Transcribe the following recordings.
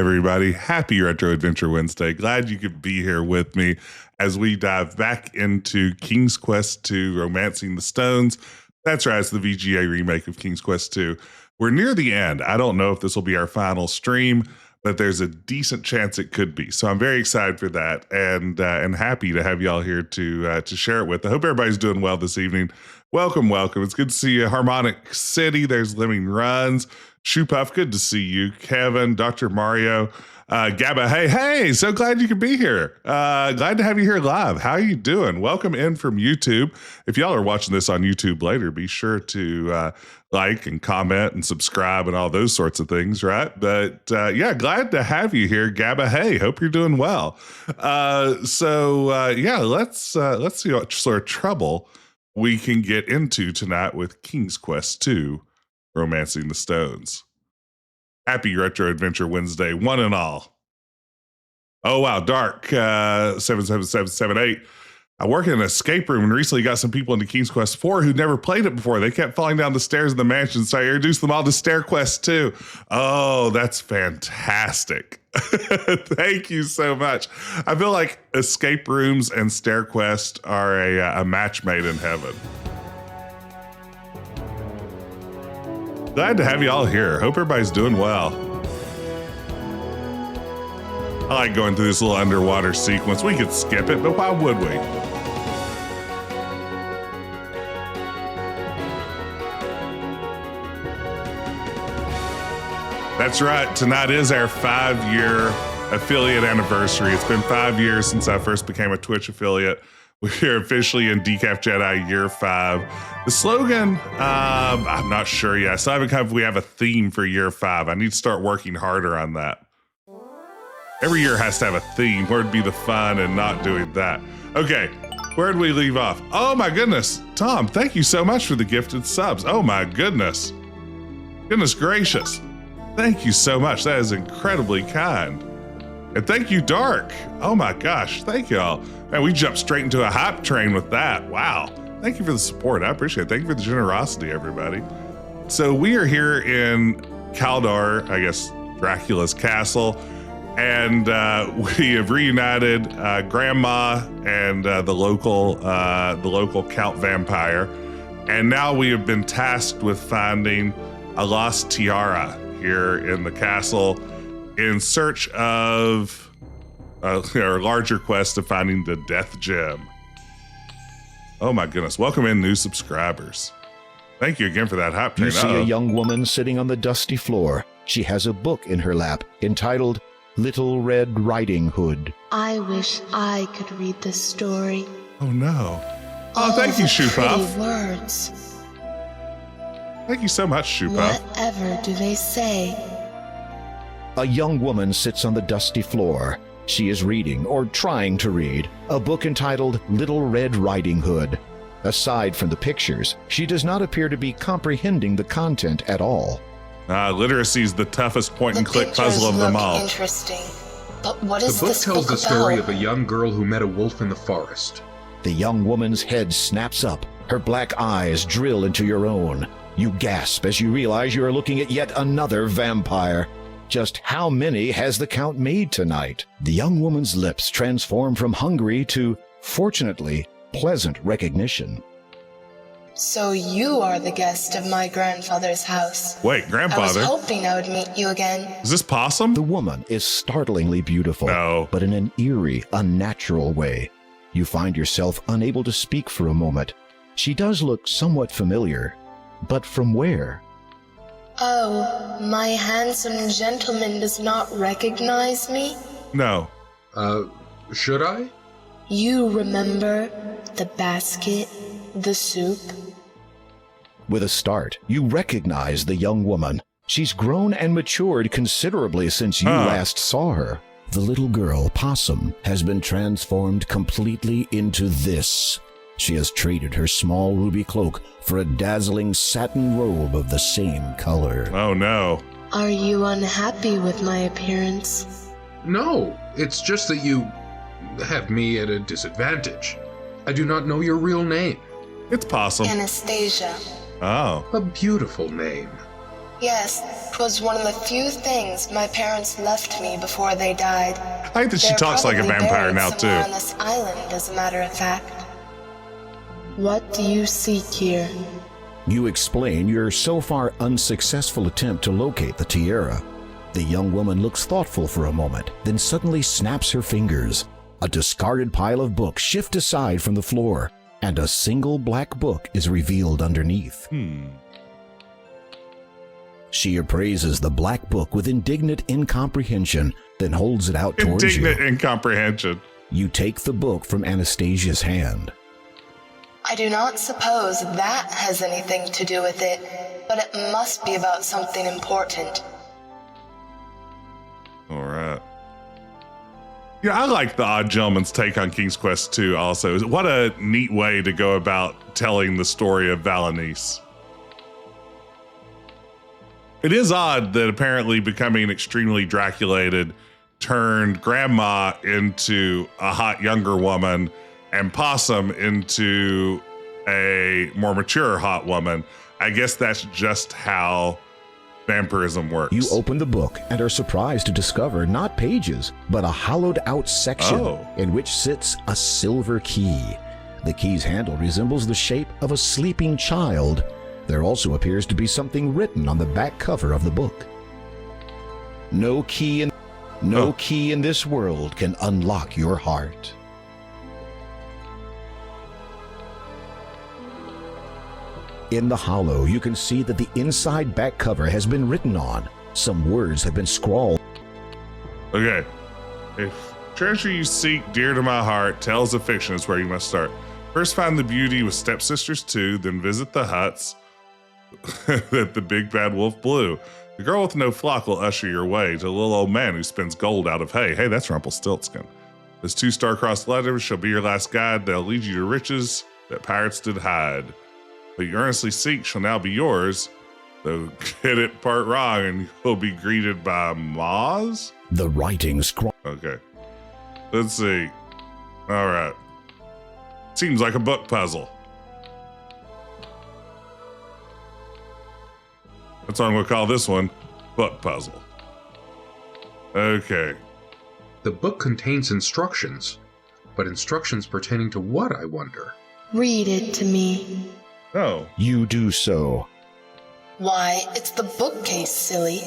everybody. Happy Retro Adventure Wednesday. Glad you could be here with me as we dive back into King's Quest II, Romancing the Stones. That's right, it's the VGA remake of King's Quest II. We're near the end. I don't know if this will be our final stream, but there's a decent chance it could be. So I'm very excited for that and happy to have y'all here to share it with. I hope everybody's doing well this evening. Welcome, welcome. It's good to see you. Harmonic City, there's Living Runs. Shoe Puff, good to see you. Kevin, Dr. Mario, Gabba, hey, so glad you could be here. Glad to have you here live. How are you doing? Welcome in from YouTube. If y'all are watching this on YouTube later, be sure to like and comment and subscribe and all those sorts of things, right? But yeah, glad to have you here, Gabba. Hey, hope you're doing well. Yeah, let's see what sort of trouble we can get into tonight with King's Quest II, Romancing the Stones. Happy Retro Adventure Wednesday, one and all. Oh, wow. Dark 77778. I work in an escape room and recently got some people into King's Quest 4 who'd never played it before. They kept falling down the stairs of the mansion, so I introduced them all to Stair Quest 2. Oh, that's fantastic. Thank you so much. I feel like escape rooms and Stair Quest are a match made in heaven. Glad to have you all here. Hope everybody's doing well. I like going through this little underwater sequence. We could skip it, but why would we? That's right. Tonight is our 5-year affiliate anniversary. It's been 5 years since I first became a Twitch affiliate. We're officially in Decaf Jedi year 5. The slogan, I'm not sure yet. I still haven't come up, we have a theme for year 5. I need to start working harder on that. Every year has to have a theme. Where'd be the fun and not doing that? Okay, where'd we leave off? Oh my goodness, Tom, thank you so much for the gifted subs. Oh my goodness. Goodness gracious. Thank you so much. That is incredibly kind. And thank you, Dark. Oh my gosh, thank y'all. Man, we jumped straight into a hype train with that. Wow. Thank you for the support. I appreciate it. Thank you for the generosity, everybody. So we are here in Caldaur, I guess Dracula's castle, and we have reunited Grandma and the local Count vampire, and now we have been tasked with finding a lost tiara here in the castle in search of our larger quest of finding the death gem. Oh my goodness. Welcome in new subscribers. Thank you again for that hype train. You see a young woman sitting on the dusty floor. She has a book in her lap entitled Little Red Riding Hood. I wish I could read this story. Oh no. Oh, thank you, Shoe Puff. Words. Thank you so much, Shoe Puff. Whatever do they say? A young woman sits on the dusty floor. She is reading, or trying to read, a book entitled Little Red Riding Hood. Aside from the pictures, she does not appear to be comprehending the content at all. Literacy is the toughest point-and-click puzzle of them all. Interesting, but what is the book this tells book the story about? of a young girl who met a wolf in the forest. The young woman's head snaps up. Her black eyes drill into your own. You gasp as you realize you are looking at yet another vampire. Just how many has the Count made tonight? The young woman's lips transform from hungry to, fortunately, pleasant recognition. So you are the guest of my grandfather's house. Wait, grandfather? I was hoping I would meet you again. Is this Possum? The woman is startlingly beautiful, No. but in an eerie, unnatural way. You find yourself unable to speak for a moment. She does look somewhat familiar, but from where? Oh, my handsome gentleman does not recognize me? No. Should I? You remember the basket, the soup? With a start, you recognize the young woman. She's grown and matured considerably since you last saw her. The little girl, Possum, has been transformed completely into this. She has traded her small ruby cloak for a dazzling satin robe of the same color. Oh no. Are you unhappy with my appearance? No, it's just that you have me at a disadvantage. I do not know your real name. It's Possum. Anastasia. Oh. A beautiful name. Yes, 'twas one of the few things my parents left me before they died. I like that she They're talks like a probably vampire buried now, too. somewhere on this island, as a matter of fact. What do you seek here? You explain your so far unsuccessful attempt to locate the tiara. The young woman looks thoughtful for a moment, then suddenly snaps her fingers. A discarded pile of books shift aside from the floor, and a single black book is revealed underneath. She appraises the black book with indignant incomprehension, then holds it out towards Indignant you. incomprehension. You take the book from Anastasia's hand. I do not suppose that has anything to do with it, but it must be about something important. All right. Yeah, I like the Odd Gentleman's take on King's Quest 2 also. What a neat way to go about telling the story of Valanice. It is odd that apparently becoming extremely Draculated turned Grandma into a hot younger woman and Possum into a more mature hot woman. I guess that's just how vampirism works. You open the book and are surprised to discover not pages, but a hollowed out section in which sits a silver key. The key's handle resembles the shape of a sleeping child. There also appears to be something written on the back cover of the book. No key in this world can unlock your heart. In the hollow, you can see that the inside back cover has been written on. Some words have been scrawled. Okay. If treasure you seek dear to my heart, tales of fiction is where you must start. First find the beauty with stepsisters 2, then visit the huts that the big bad wolf blew. The girl with no flock will usher your way to the little old man who spins gold out of hay. Hey, that's Rumpelstiltskin. This 2 star-crossed letters shall be your last guide. They'll lead you to riches that pirates did hide. But you earnestly seek shall now be yours. Though get it part wrong and you'll be greeted by maws? The writing scrawled. Okay. Let's see. All right. Seems like a book puzzle. That's what I'm going to call this one. Book puzzle. Okay. The book contains instructions, but instructions pertaining to what, I wonder? Read it to me. Oh. You do so. Why, it's the bookcase, silly.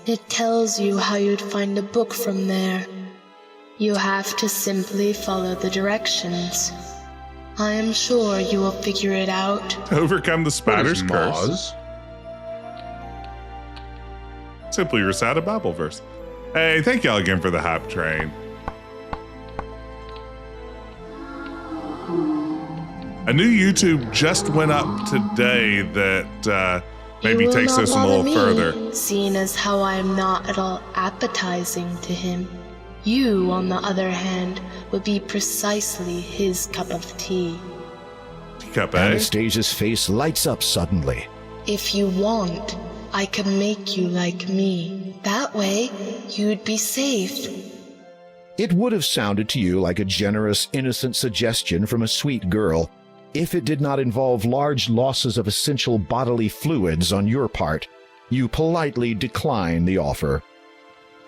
It tells you how you'd find a book from there. You have to simply follow the directions. I am sure you will figure it out. To overcome the spider's What is curse. Moz? Simply recite a Bible verse. Hey, thank y'all again for the hype train. A new YouTube just went up today that maybe takes this one a little further. Seeing as how I am not at all appetizing to him. You, on the other hand, would be precisely his cup of tea. Teacup, eh? Anastasia's face lights up suddenly. If you want, I could make you like me. That way, you'd be safe. It would have sounded to you like a generous, innocent suggestion from a sweet girl if it did not involve large losses of essential bodily fluids on your part. You politely decline the offer.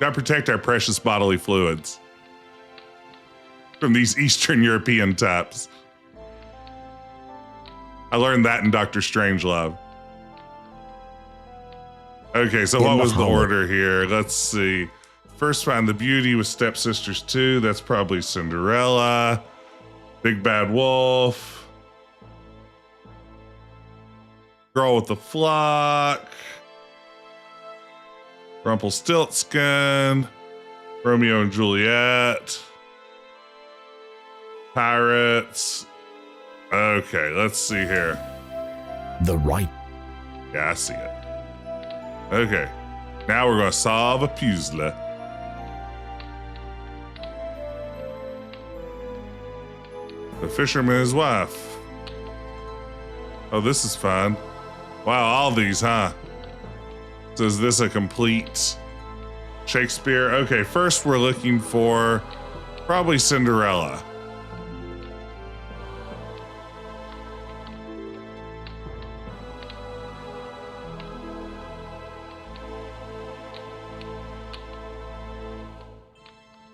Gotta protect our precious bodily fluids from these Eastern European types. I learned that in Dr. Strangelove. Okay, so what was the order here? Let's see. First, find the beauty with stepsisters 2. That's probably Cinderella. Big Bad Wolf. Girl with the Flock. Rumpelstiltskin. Romeo and Juliet. Pirates. Okay, let's see here. The right. Yeah, I see it. Okay, now we're going to solve a puzzle. The fisherman and his wife. Oh, this is fun. Wow, all these, huh? So is this a complete Shakespeare? Okay, first we're looking for probably Cinderella.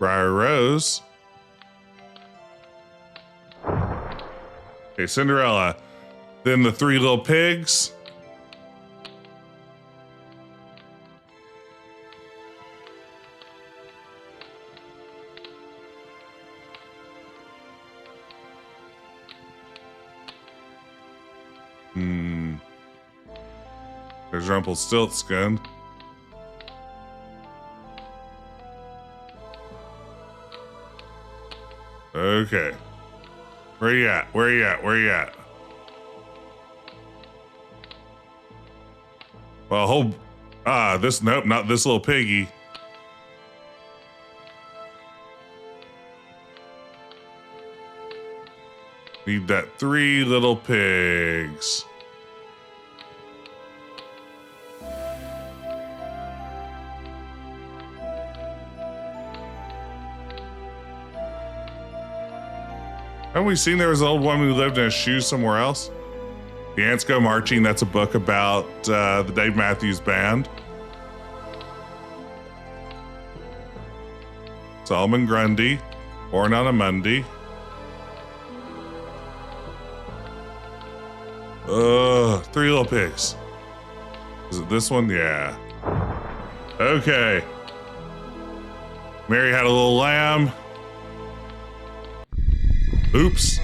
Briar Rose. Okay, Cinderella. Then the Three Little Pigs. There's Rumpelstiltskin. Okay. Where you at? Where you at? Where you at? Well, nope, not this little piggy. Need that Three Little Pigs. Haven't we seen there was an old woman who lived in a shoe somewhere else? The Ants Go Marching, that's a book about the Dave Matthews Band. Solomon Grundy, Born on a Monday. Three Little Pigs. Is it this one? Yeah. Okay. Mary Had a Little Lamb. Oops.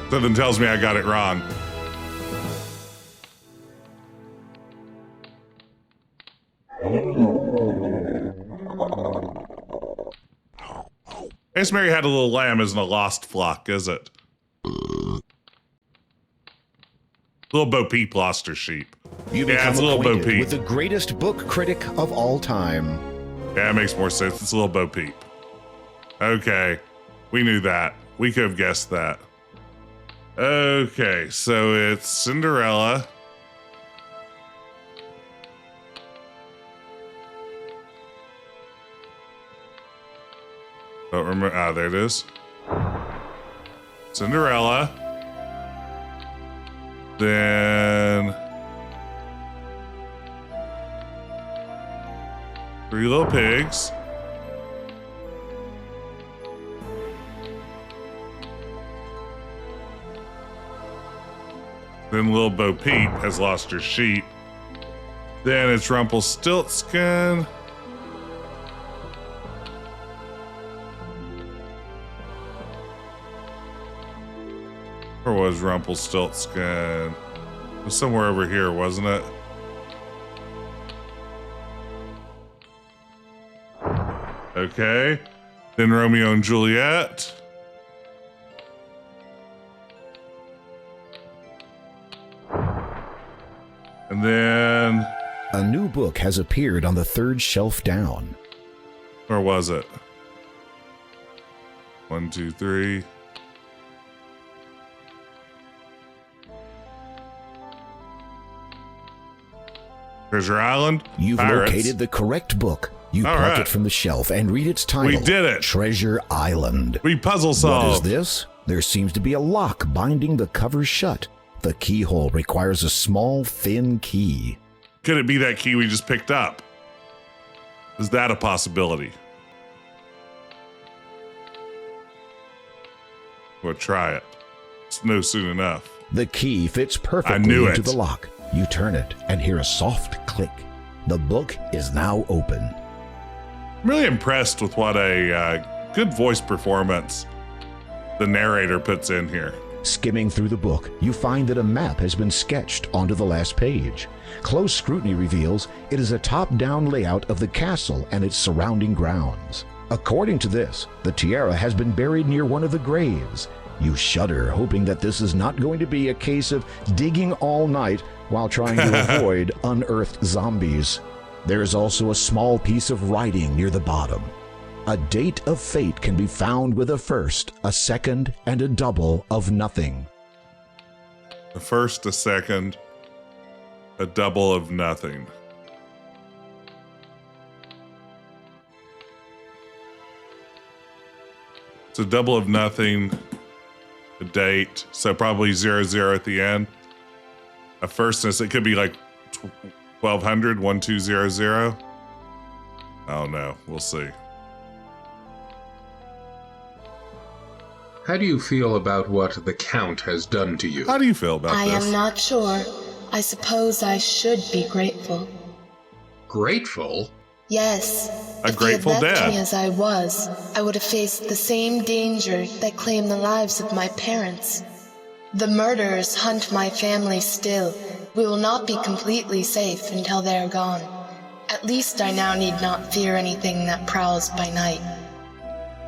Something tells me I got it wrong. I guess Mary Had a Little Lamb isn't a lost flock, is it? Little Bo Peep lost her sheep. You become acquainted with the greatest book critic of all time. Yeah, it makes more sense. It's a Little Bo Peep. Okay, we knew that. We could have guessed that. Okay, so it's Cinderella. Don't remember. Ah, there it is. Cinderella. Then Three Little Pigs. Then Little Bo Peep has lost her sheep. Then it's Rumpelstiltskin. Where was Rumpelstiltskin? It was somewhere over here, wasn't it? Okay. Then Romeo and Juliet. And then... A new book has appeared on the third shelf down. Where was it? 1, 2, 3. Treasure Island? You've Pirates. located the correct book. You All pluck right. it from the shelf and read its title. We did it. Treasure Island. We puzzle solved. What is this? There seems to be a lock binding the cover shut. The keyhole requires a small, thin key. Could it be that key we just picked up? Is that a possibility? We'll try it. It's no soon enough. The key fits I perfectly knew into it. the lock. You turn it and hear a soft click. The book is now open. I'm really impressed with what a good voice performance the narrator puts in here. Skimming through the book, you find that a map has been sketched onto the last page. Close scrutiny reveals it is a top-down layout of the castle and its surrounding grounds. According to this, the tiara has been buried near one of the graves. You shudder, hoping that this is not going to be a case of digging all night while trying to avoid unearthed zombies. There is also a small piece of writing near the bottom. A date of fate can be found with a first, a second, and a double of nothing. A first, a second, a double of nothing. It's a double of nothing, a date. So probably 00 at the end. A firstness, it could be like 1200, 1200. Oh no, we'll see. How do you feel about what the Count has done to you? How do you feel about I this? am not sure. I suppose I should be grateful. Grateful? Yes. A if grateful he had left dad. me as I was, I would have faced the same danger that claimed the lives of my parents. The murderers hunt my family still. We will not be completely safe until they are gone. At least I now need not fear anything that prowls by night.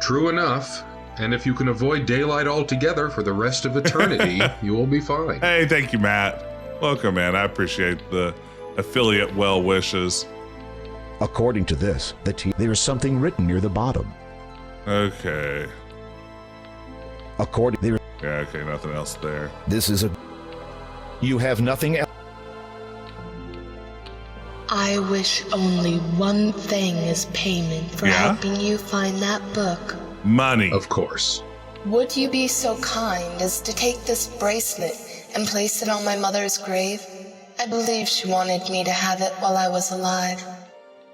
True enough. And if you can avoid daylight altogether for the rest of eternity, you will be fine. Hey, thank you, Matt. Welcome, man. I appreciate the affiliate well wishes. According to this, there is something written near the bottom. Okay. Yeah, okay, nothing else there. This is You have nothing else. I wish only one thing as payment for helping you find that book. Money. Of course. Would you be so kind as to take this bracelet and place it on my mother's grave? I believe she wanted me to have it while I was alive.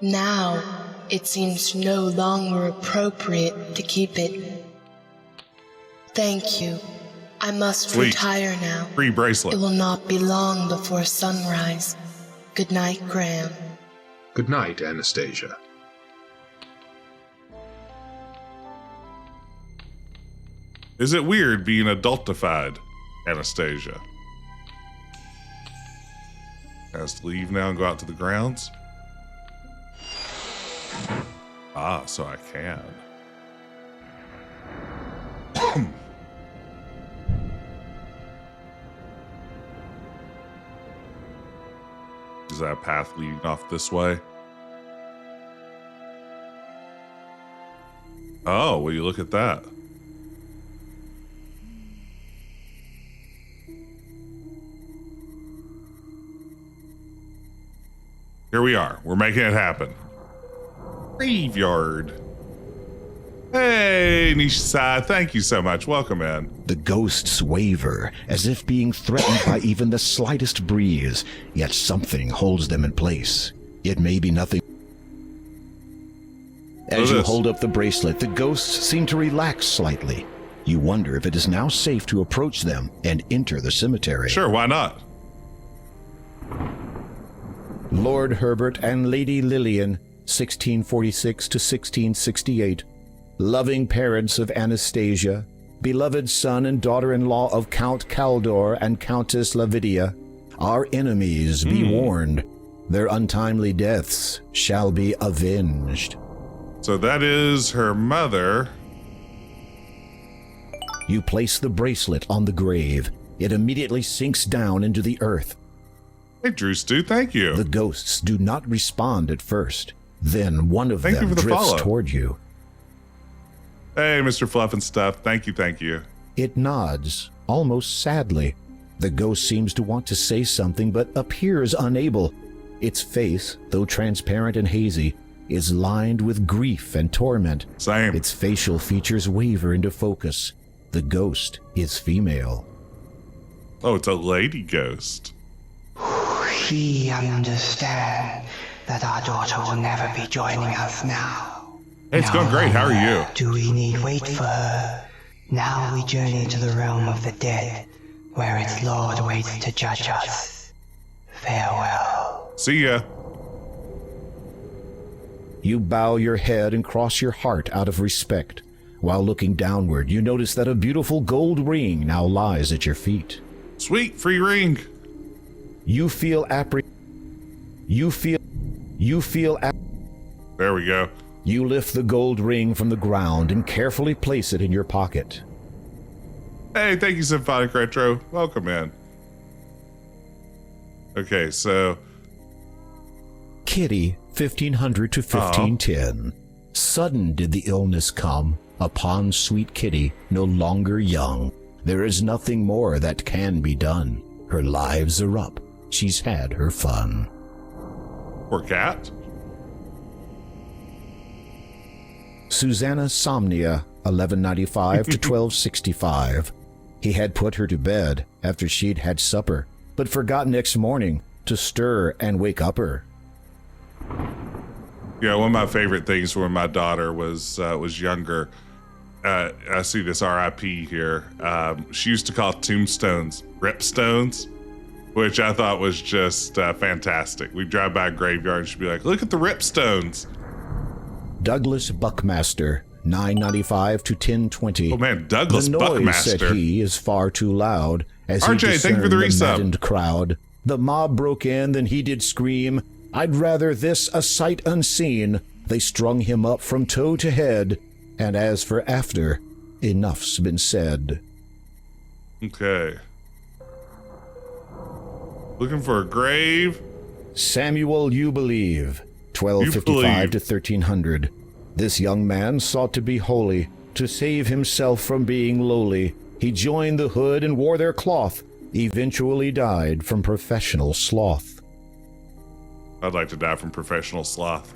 Now, it seems no longer appropriate to keep it. Thank you. I must retire now. Free bracelet. It will not be long before sunrise. Good night, Graham. Good night, Anastasia. Is it weird being adultified, Anastasia? Has to leave now and go out to the grounds? Ah, so I can. Is that a path leading off this way? Oh, will you look at that? Here we are. We're making it happen. Graveyard. Hey, Nishisa, thank you so much. Welcome in. The ghosts waver, as if being threatened by even the slightest breeze, yet something holds them in place. It may be nothing. As you hold up the bracelet, the ghosts seem to relax slightly. You wonder if it is now safe to approach them and enter the cemetery. Sure, why not? Lord Herbert and Lady Lillian, 1646 to 1668. Loving parents of Anastasia, beloved son and daughter-in-law of Count Caldaur and Countess Lavidia, our enemies be warned. Their untimely deaths shall be avenged. So that is her mother. You place the bracelet on the grave. It immediately sinks down into the earth. Hey, Drew Stu, thank you. The ghosts do not respond at first. Then one of them drifts toward you. Hey, Mr. Fluff and Stuff. Thank you, thank you. It nods, almost sadly. The ghost seems to want to say something, but appears unable. Its face, though transparent and hazy, is lined with grief and torment. Same. Its facial features waver into focus. The ghost is female. Oh, it's a lady ghost. We understand that our daughter will never be joining us now. Hey, it's going great. How are you? Do we need wait for her? Now we journey to the realm of the dead, where its lord waits to judge us. Farewell. See ya. You bow your head and cross your heart out of respect. While looking downward, you notice that a beautiful gold ring now lies at your feet. Sweet, free ring. You feel There we go. You lift the gold ring from the ground and carefully place it in your pocket. Hey, thank you, Symphonic Retro. Welcome in. Okay, so... Kitty, 1500 to 1510. Sudden did the illness come upon sweet Kitty, no longer young. There is nothing more that can be done. Her lives are up. She's had her fun. Poor cat. Susanna Somnia, 1195 to 1265. He had put her to bed after she'd had supper, but forgot next morning to stir and wake up her. Yeah, one of my favorite things when my daughter was younger, I see this RIP here. She used to call tombstones ripstones, which I thought was just fantastic. We'd drive by a graveyard and she'd be like, "Look at the ripstones." Douglas Buckmaster, 995 to 1020. Oh man, Douglas the noise, Buckmaster. said he, is far too loud. As RJ, he thank you for discerned the the resub. maddened crowd. The mob broke in, then he did scream, "I'd rather this a sight unseen." They strung him up from toe to head, and as for after, enough's been said. Okay. Looking for a grave. Samuel You Believe, 1255 to 1300. This young man sought to be holy, to save himself from being lowly. He joined the hood and wore their cloth, eventually died from professional sloth. I'd like to die from professional sloth.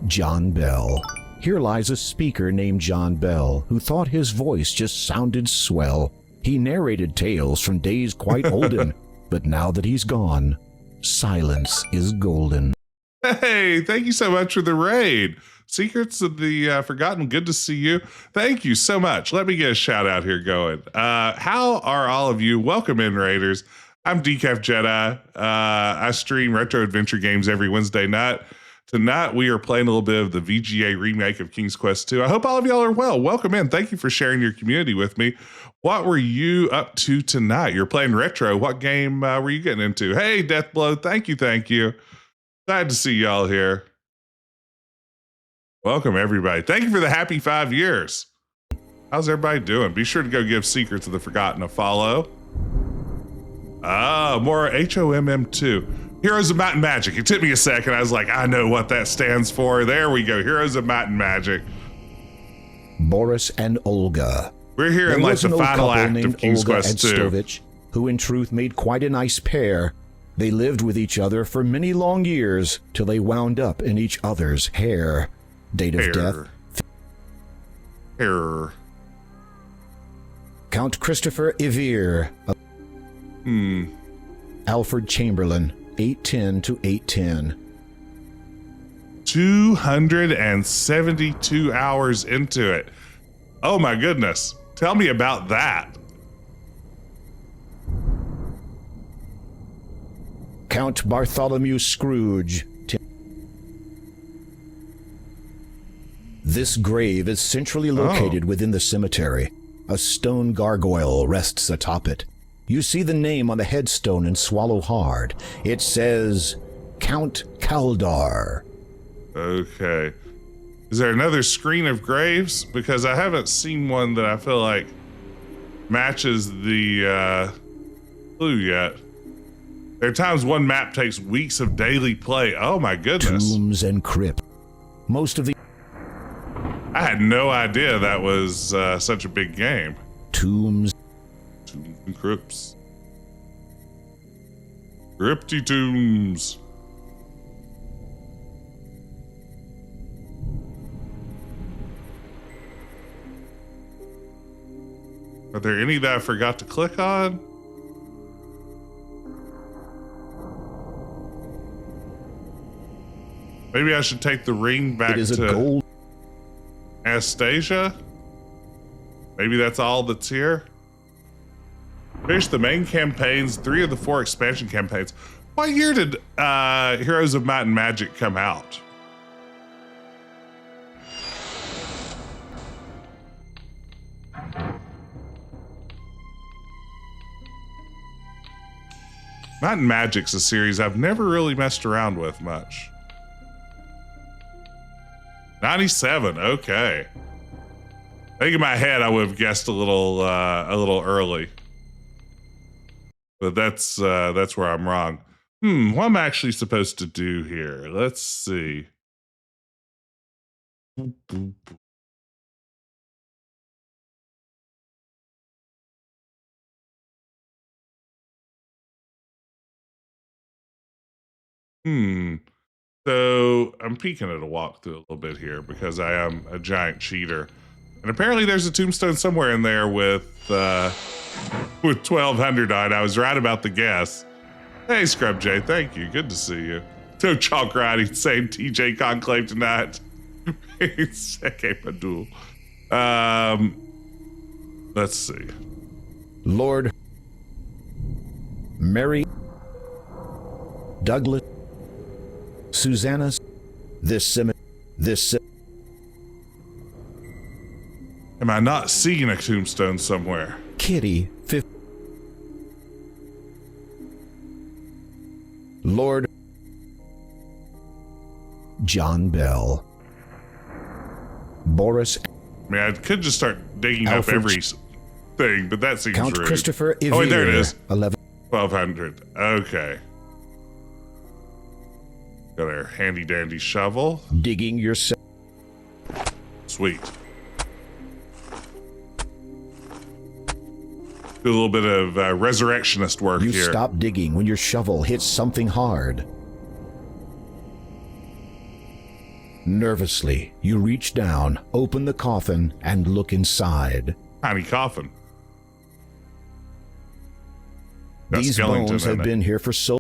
John Bell. Here lies a speaker named John Bell, who thought his voice just sounded swell. He narrated tales from days quite olden, but now that he's gone, silence is golden. Hey, thank you so much for the raid. Secrets of the Forgotten, good to see you. Thank you so much. Let me get a shout out here going. How are all of you? Welcome in, Raiders. I'm Decaf Jedi. I stream retro adventure games every Wednesday night. Tonight, we are playing a little bit of the VGA remake of King's Quest II. I hope all of y'all are well. Welcome in. Thank you for sharing your community with me. What were you up to tonight? You're playing retro. What game were you getting into? Hey, Deathblow. Thank you. Thank you. Glad to see y'all here. Welcome, everybody. Thank you for the happy 5 years. How's everybody doing? Be sure to go give Secrets of the Forgotten a follow. More HOMM2. Heroes of Might and Magic. It took me a second. I was like, I know what that stands for. There we go. Heroes of Might and Magic. Boris and Olga. We're here in like the final act of King's Quest II. Stovich, who in truth made quite a nice pair. They lived with each other for many long years till they wound up in each other's hair. Date of death. Hair. Count Christopher Ivir. Alfred Chamberlain, 810 to 810. 272 hours into it. Oh my goodness. Tell me about that. Count Bartholomew Scrooge. This grave is centrally located within the cemetery. A stone gargoyle rests atop it. You see the name on the headstone and swallow hard. It says, Count Caldaur. Okay. Is there another screen of graves? Because I haven't seen one that I feel like matches the clue yet. There are times one map takes weeks of daily play. Oh my goodness. Tombs and crypt. Most of the I had no idea that was such a big game. tombs Tombs and crypts. Crypty tombs. Are there any that I forgot to click on? Maybe I should take the ring back it is to a gold Anastasia? Maybe that's all that's here? Finish the main campaigns, 3 of the 4 expansion campaigns. What year did Heroes of Might and Magic come out? Might and Magic's a series I've never really messed around with much. 97, okay. I think in my head I would have guessed a little early. But that's where I'm wrong. What am I actually supposed to do here? Let's see. So I'm peeking at a walkthrough a little bit here because I am a giant cheater. And apparently there's a tombstone somewhere in there with 1200 on it. I was right about the guess. Hey, Scrub J, thank you. Good to see you. No chalk riding, same TJ Conclave tonight. Okay, Padul. Let's see. Lord Mary Douglas Susanna, Am I not seeing a tombstone somewhere? Kitty, Lord John Bell, Boris. I mean, I could just start digging Alfred, up every thing, but that seems Count rude. Christopher Oh, wait, there it is. 1200. Okay. Got our handy dandy shovel. Digging yourself. Sweet. Do a little bit of resurrectionist work You here. stop digging when your shovel hits something hard. Nervously, you reach down, open the coffin, and look inside. Tiny coffin. Got These skeleton bones in have it. been here for so.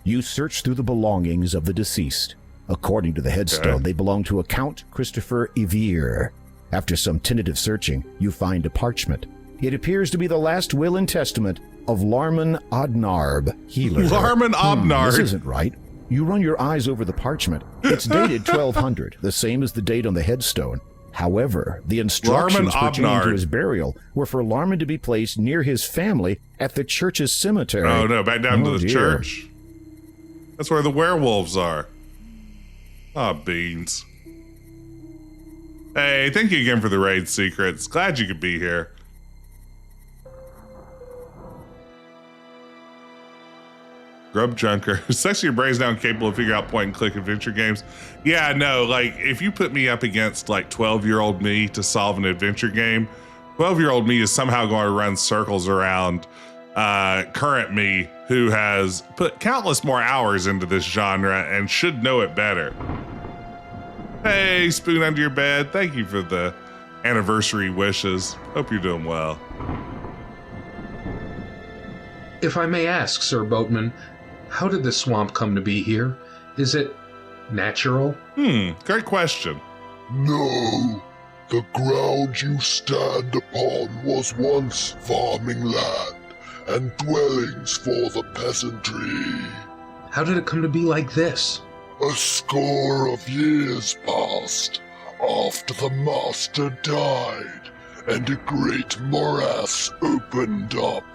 You search through the belongings of the deceased. According to the headstone, Okay. they belong to a Count Christopher Evere. After some tentative searching, you find a parchment. It appears to be the last will and testament of Larman Odnarb, healer. Larman Odnarb. This isn't right. You run your eyes over the parchment. It's dated 1200, the same as the date on the headstone. However, the instructions Larman pertaining Odnarb. to his burial were for Larman to be placed near his family at the church's cemetery. Oh, no, back down to Oh, the dear. church. That's where the werewolves are. Ah, beans. Hey, thank you again for the raid secrets. Glad you could be here. Grub Junker. Sexy or brains down capable of figuring out point and click adventure games. Yeah, no, like if you put me up against like 12-year-old me to solve an adventure game, 12-year-old me is somehow going to run circles around current me who has put countless more hours into this genre and should know it better. Hey, Spoon Under Your Bed. Thank you for the anniversary wishes. Hope you're doing well. If I may ask, Sir Boatman, how did the swamp come to be here? Is it natural? Great question. No, the ground you stand upon was once farming land and dwellings for the peasantry. How did it come to be like this? A score of years passed after the master died, and a great morass opened up,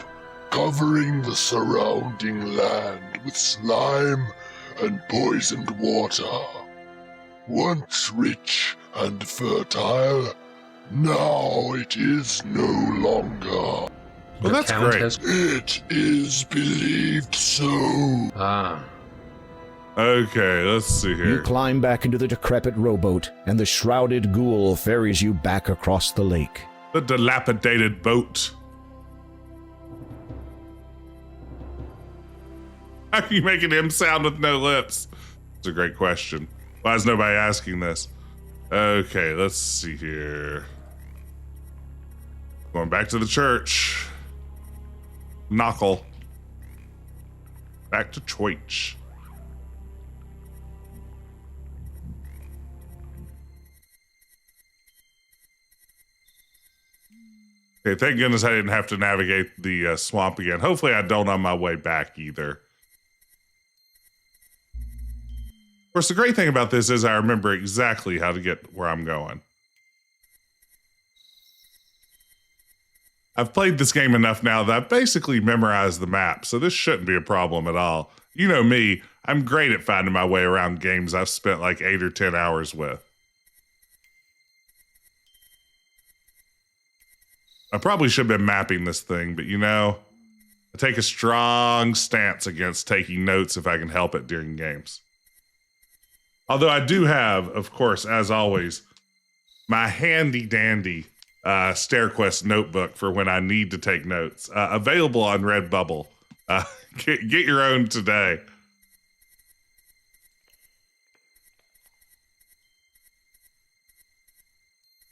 covering the surrounding land with slime and poisoned water. Once rich and fertile, now it is no longer. Well, that's Count great. It is believed so. Ah, Okay, let's see You here. climb back into the decrepit rowboat, and the shrouded ghoul ferries you back across the lake. The dilapidated boat. How can you make an M sound with no lips? It's a great question. Why is nobody asking this? Okay, let's see here. Going back to the church. Knuckle. Back to church. Okay, thank goodness I didn't have to navigate the swamp again. Hopefully I don't on my way back either. Of course, the great thing about this is I remember exactly how to get where I'm going. I've played this game enough now that I've basically memorized the map, so this shouldn't be a problem at all. You know me, I'm great at finding my way around games I've spent like 8 or 10 hours with. I probably should have been mapping this thing, but you know, I take a strong stance against taking notes if I can help it during games. Although I do have, of course, as always, my handy dandy StairQuest notebook for when I need to take notes. Available on Redbubble. Get your own today.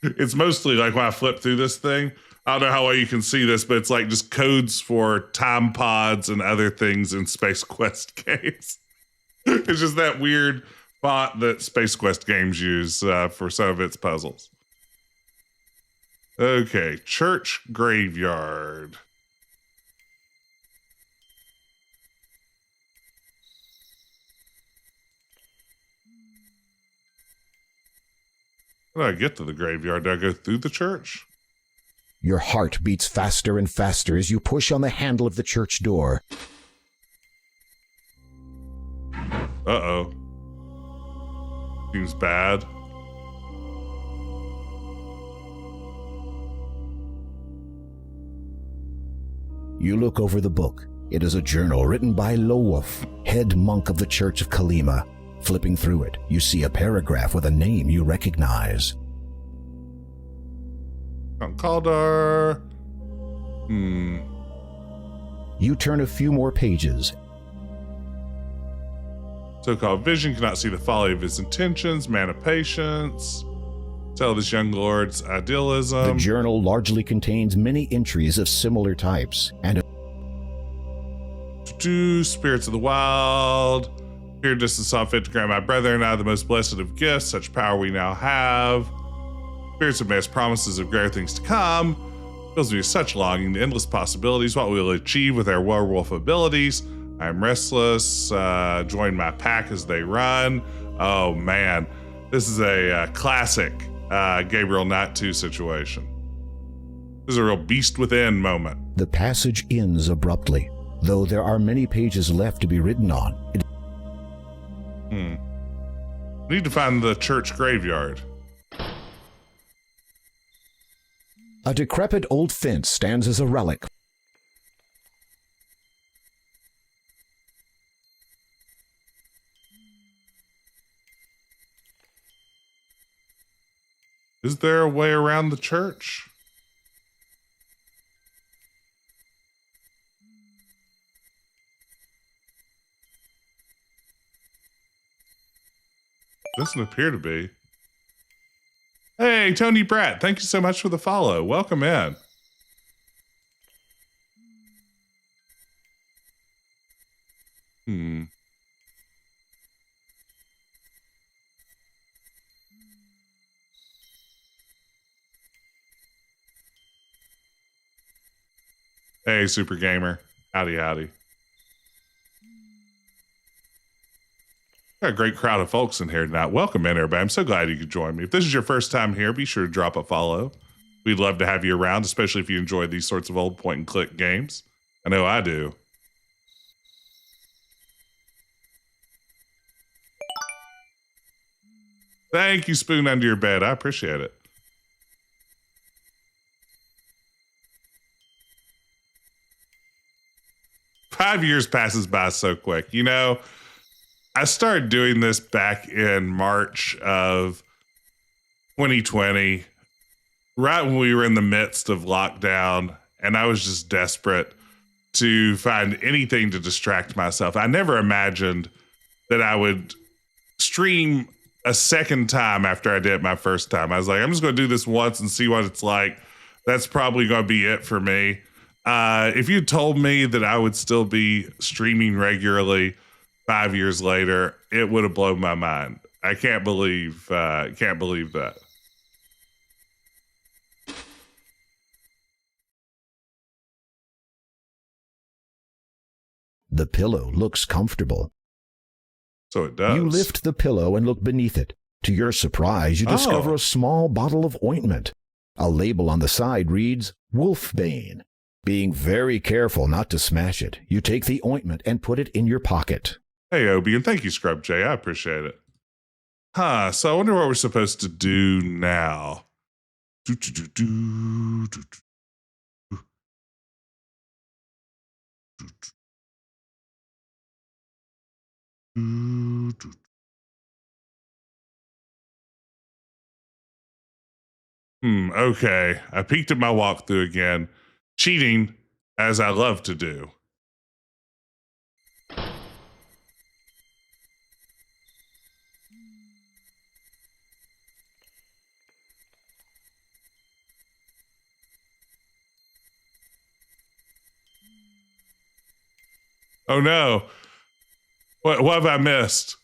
It's mostly like when I flip through this thing, I don't know how well you can see this, but it's like just codes for time pods and other things in Space Quest games. It's just that weird font that Space Quest games use for some of its puzzles. Okay, church graveyard. How do I get to the graveyard? Do I go through the church? Your heart beats faster and faster as you push on the handle of the church door. Uh-oh. Seems bad. You look over the book. It is a journal written by Werewolf, head monk of the Church of Kalima. Flipping through it, you see a paragraph with a name you recognize. Count Caldaur. You turn a few more pages. So-called vision cannot see the folly of his intentions, man of patience. Tell this young lord's idealism. The journal largely contains many entries of similar types and Spirits of the wild. Here just saw fit to grant my brethren out of the most blessed of gifts, such power we now have. Spirits of mass promises of greater things to come. Fills me with such longing, the endless possibilities, what we will achieve with our werewolf abilities. I am restless. Join my pack as they run. Oh man, this is a classic Gabriel Knight 2 situation. This is a real beast within moment. the passage ends abruptly, though there are many pages left to be written on. Need to find the church graveyard. A decrepit old fence stands as a relic. Is there a way around the church? Doesn't appear to be. Hey, Tony Bratt, thank you so much for the follow. Welcome in. Hey, Super Gamer. Howdy, howdy. Got a great crowd of folks in here tonight. Welcome in, everybody. I'm so glad you could join me. If this is your first time here, be sure to drop a follow. We'd love to have you around, especially if you enjoy these sorts of old point-and-click games. I know I do. Thank you, Spoon Under Your Bed. I appreciate it. Five years passes by so quick. You know, I started doing this back in March of 2020, right when we were in the midst of lockdown, and I was just desperate to find anything to distract myself. I never imagined that I would stream a second time after I did my first time. I was like, I'm just going to do this once and see what it's like. That's probably going to be it for me. If you told me that I would still be streaming regularly 5 years later, it would have blown my mind. I can't believe that. The pillow looks comfortable. So it does. You lift the pillow and look beneath it. To your surprise, you discover a small bottle of ointment. A label on the side reads, Wolfbane. Being very careful not to smash it, you take the ointment and put it in your pocket. Hey, Obi, and thank you, Scrub J. I appreciate it. So I wonder what we're supposed to do now. Okay. I peeked at my walkthrough again. Cheating, as I love to do. Oh no. What have I missed?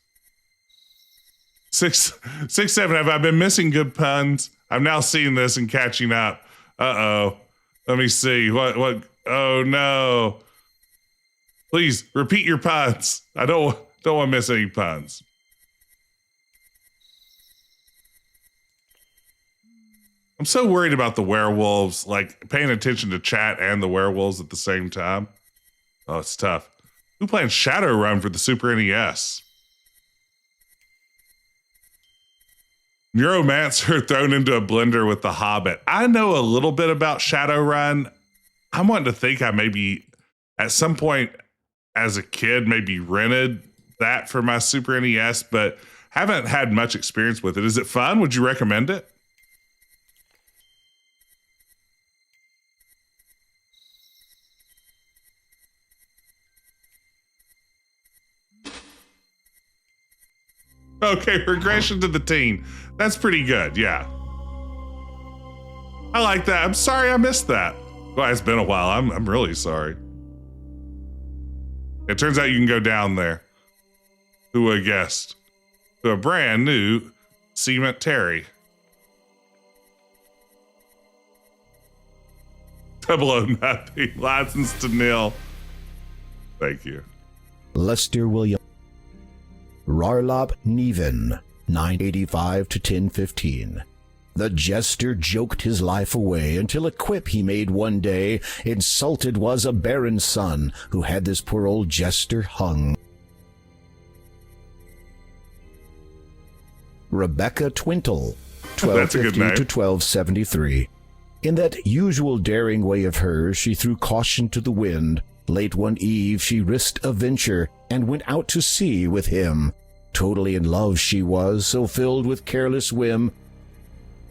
6, 7. Have I been missing good puns? I'm now seeing this and catching up. Uh-oh. Let me see. What? Oh no. Please repeat your puns. I don't want to miss any puns. I'm so worried about the werewolves, like paying attention to chat and the werewolves at the same time. Oh, it's tough. Who playing Shadowrun for the Super NES? Neuromancer thrown into a blender with The Hobbit. I know a little bit about Shadowrun. I'm wanting to think I maybe at some point as a kid maybe rented that for my Super NES, but haven't had much experience with it. Is it fun? Would you recommend it? Okay, regression to the teen. That's pretty good, yeah. I like that. I'm sorry I missed that. Well, it's been a while. I'm really sorry. It turns out you can go down there. Who would have guessed? To a brand new cemetery. 009, license to nil. Thank you. Lester William. Rarlop Neven, 985 to 1015. The jester joked his life away until a quip he made one day. Insulted was a barren son who had this poor old jester hung. Rebecca Twintle, 1250 to 1273. In that usual daring way of hers, she threw caution to the wind. Late one eve she risked a venture and went out to sea with him. Totally in love she was, so filled with careless whim.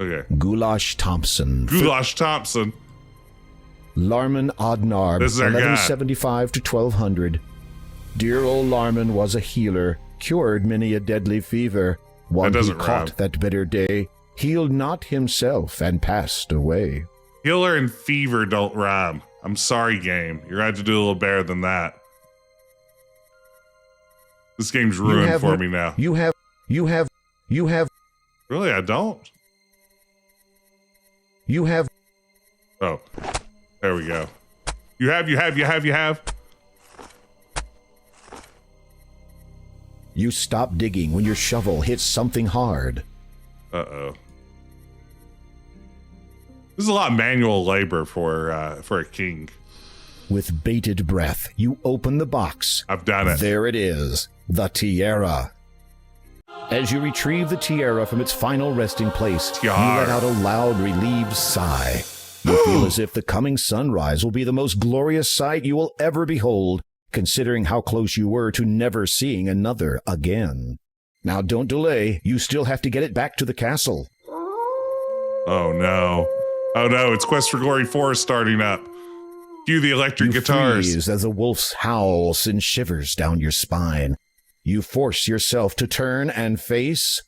Okay. Goulash Thompson. Goulash Thompson. Larman Odnarb, This is our guy. 1175 to 1200. Dear old Larman was a healer, cured many a deadly fever. One who doesn't caught rhyme. that bitter day, healed not himself and passed away. Healer and fever don't rhyme. I'm sorry, game. You're going to have to do a little better than that. This game's ruined for me now. You have. Really, I don't? You have. Oh, there we go. You have. You stop digging when your shovel hits something hard. Uh-oh. This is a lot of manual labor for a king. With bated breath, you open the box. I've done it. There it is, the tiara. As you retrieve the tiara from its final resting place, you let out a loud, relieved sigh. You feel as if the coming sunrise will be the most glorious sight you will ever behold, considering how close you were to never seeing another again. Now don't delay, you still have to get it back to the castle. Oh no, it's Quest for Glory 4 starting up. Cue the electric guitars. Freeze as a wolf's howl sends shivers down your spine. You force yourself to turn and face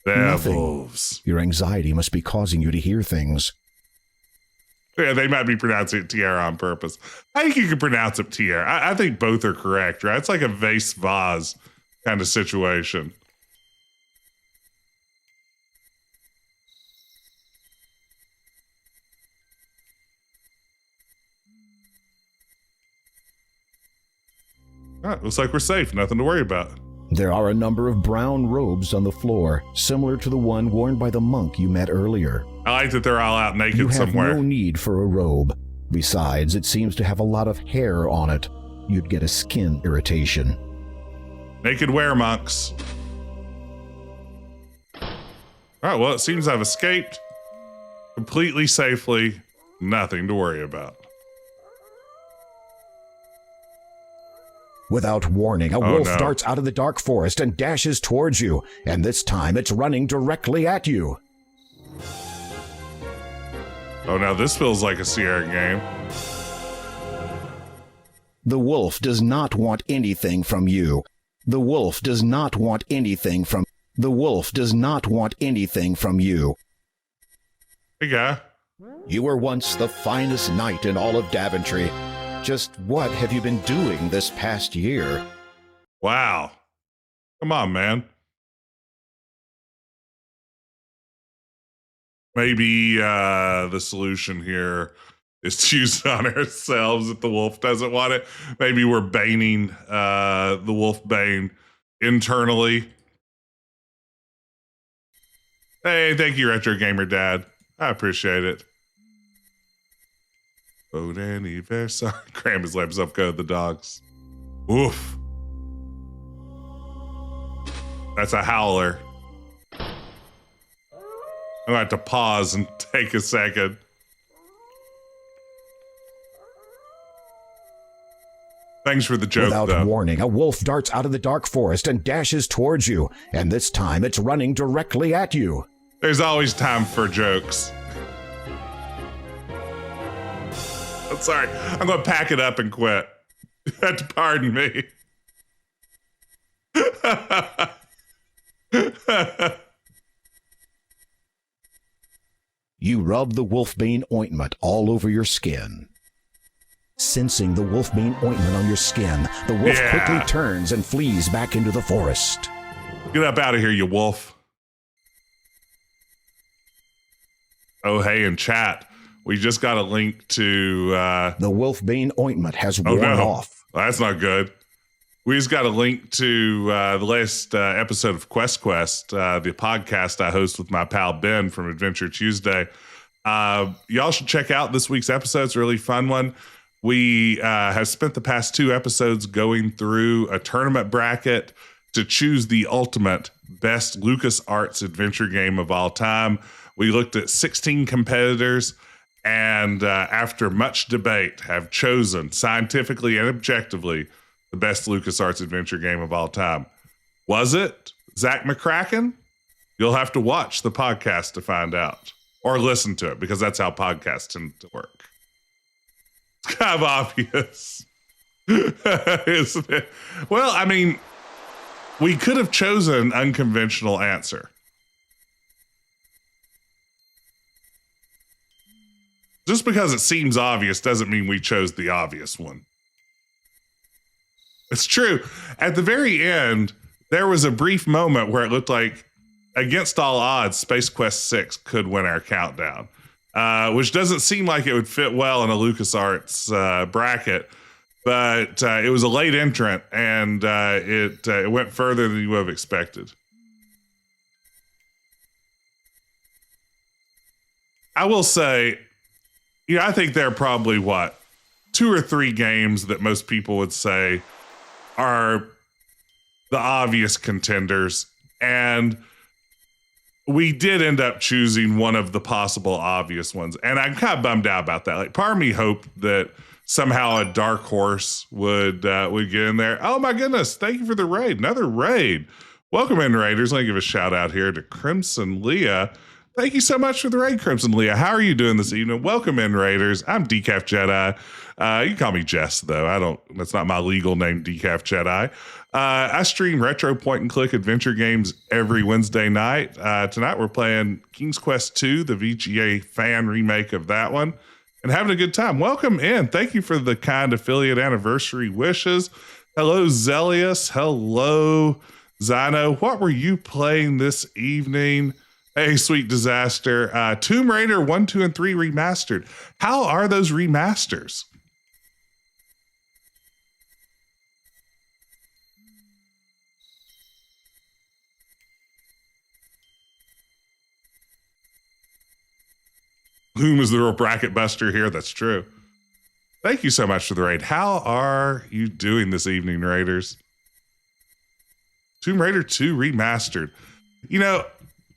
Werewolves. Your anxiety must be causing you to hear things. Yeah, they might be pronouncing it tiara on purpose. I think you can pronounce it tiara. I think both are correct, right? It's like a vase-vase kind of situation. All right, looks like we're safe. Nothing to worry about. There are a number of brown robes on the floor, similar to the one worn by the monk you met earlier. I like that they're all out naked You have somewhere. no need for a robe. Besides, it seems to have a lot of hair on it. You'd get a skin irritation. Naked weremonks. All right, well, it seems I've escaped completely safely. Nothing to worry about. Without warning, a wolf darts out of the dark forest and dashes towards you, and this time it's running directly at you. Oh, now this feels like a Sierra game. The wolf does not want anything from you. The wolf does not want anything from... The wolf does not want anything from you. Hey, guy. You were once the finest knight in all of Daventry. Just what have you been doing this past year? Wow. Come on, man. Maybe the solution here is to use it on ourselves if the wolf doesn't want it. Maybe we're baning the wolf bane internally. Hey, thank you, Retro Gamer Dad. I appreciate it. Oh, Danny, sorry. Graham has let himself go to the dogs. Oof. That's a howler. I'm gonna have to pause and take a second. Thanks for the joke, Without though. warning, a wolf darts out of the dark forest and dashes towards you, and this time it's running directly at you. There's always time for jokes. I'm sorry. I'm gonna pack it up and quit. You have to pardon me. You rub the wolfbane ointment all over your skin. Sensing the wolfbane ointment on your skin, the wolf quickly turns and flees back into the forest. Get up out of here, you wolf. Oh, hey, in chat, we just got a link to... the wolfbane ointment has worn off. Well, that's not good. We just got a link to the latest episode of Quest, the podcast I host with my pal Ben from Adventure Tuesday. Y'all should check out this week's episode. It's a really fun one. We have spent the past 2 episodes going through a tournament bracket to choose the ultimate best LucasArts adventure game of all time. We looked at 16 competitors and after much debate have chosen scientifically and objectively the best LucasArts adventure game of all time. Was it Zach McCracken? You'll have to watch the podcast to find out, or listen to it, because that's how podcasts tend to work. It's kind of obvious, isn't it? Well, I mean, we could have chosen an unconventional answer. Just because it seems obvious doesn't mean we chose the obvious one. It's true. At the very end, there was a brief moment where it looked like, against all odds, Space Quest 6 could win our countdown, which doesn't seem like it would fit well in a LucasArts bracket, but it was a late entrant, and it went further than you would have expected. I will say, I think there are probably, 2 or 3 games that most people would say are the obvious contenders, and we did end up choosing one of the possible obvious ones, and I'm kind of bummed out about that. Like, part of me hoped that somehow a dark horse would get in there. Oh my goodness! Thank you for the raid. Another raid. Welcome in, raiders. Let me give a shout out here to Crimson Leah. Thank you so much for the raid, Crimson Leah. How are you doing this evening? Welcome in, raiders. I'm Decaf Jedi. You can call me Jess, though. That's not my legal name, Decaf Jedi. I stream retro point and click adventure games every Wednesday night. Tonight we're playing King's Quest II, the VGA fan remake of that one, and having a good time. Welcome in. Thank you for the kind affiliate anniversary wishes. Hello, Zelius. Hello, Zino. What were you playing this evening? Hey, Sweet Disaster. Tomb Raider 1, 2, and 3 remastered. How are those remasters? Whom is the real bracket buster here? That's true. Thank you so much for the raid. How are you doing this evening, Raiders? Tomb Raider 2 remastered.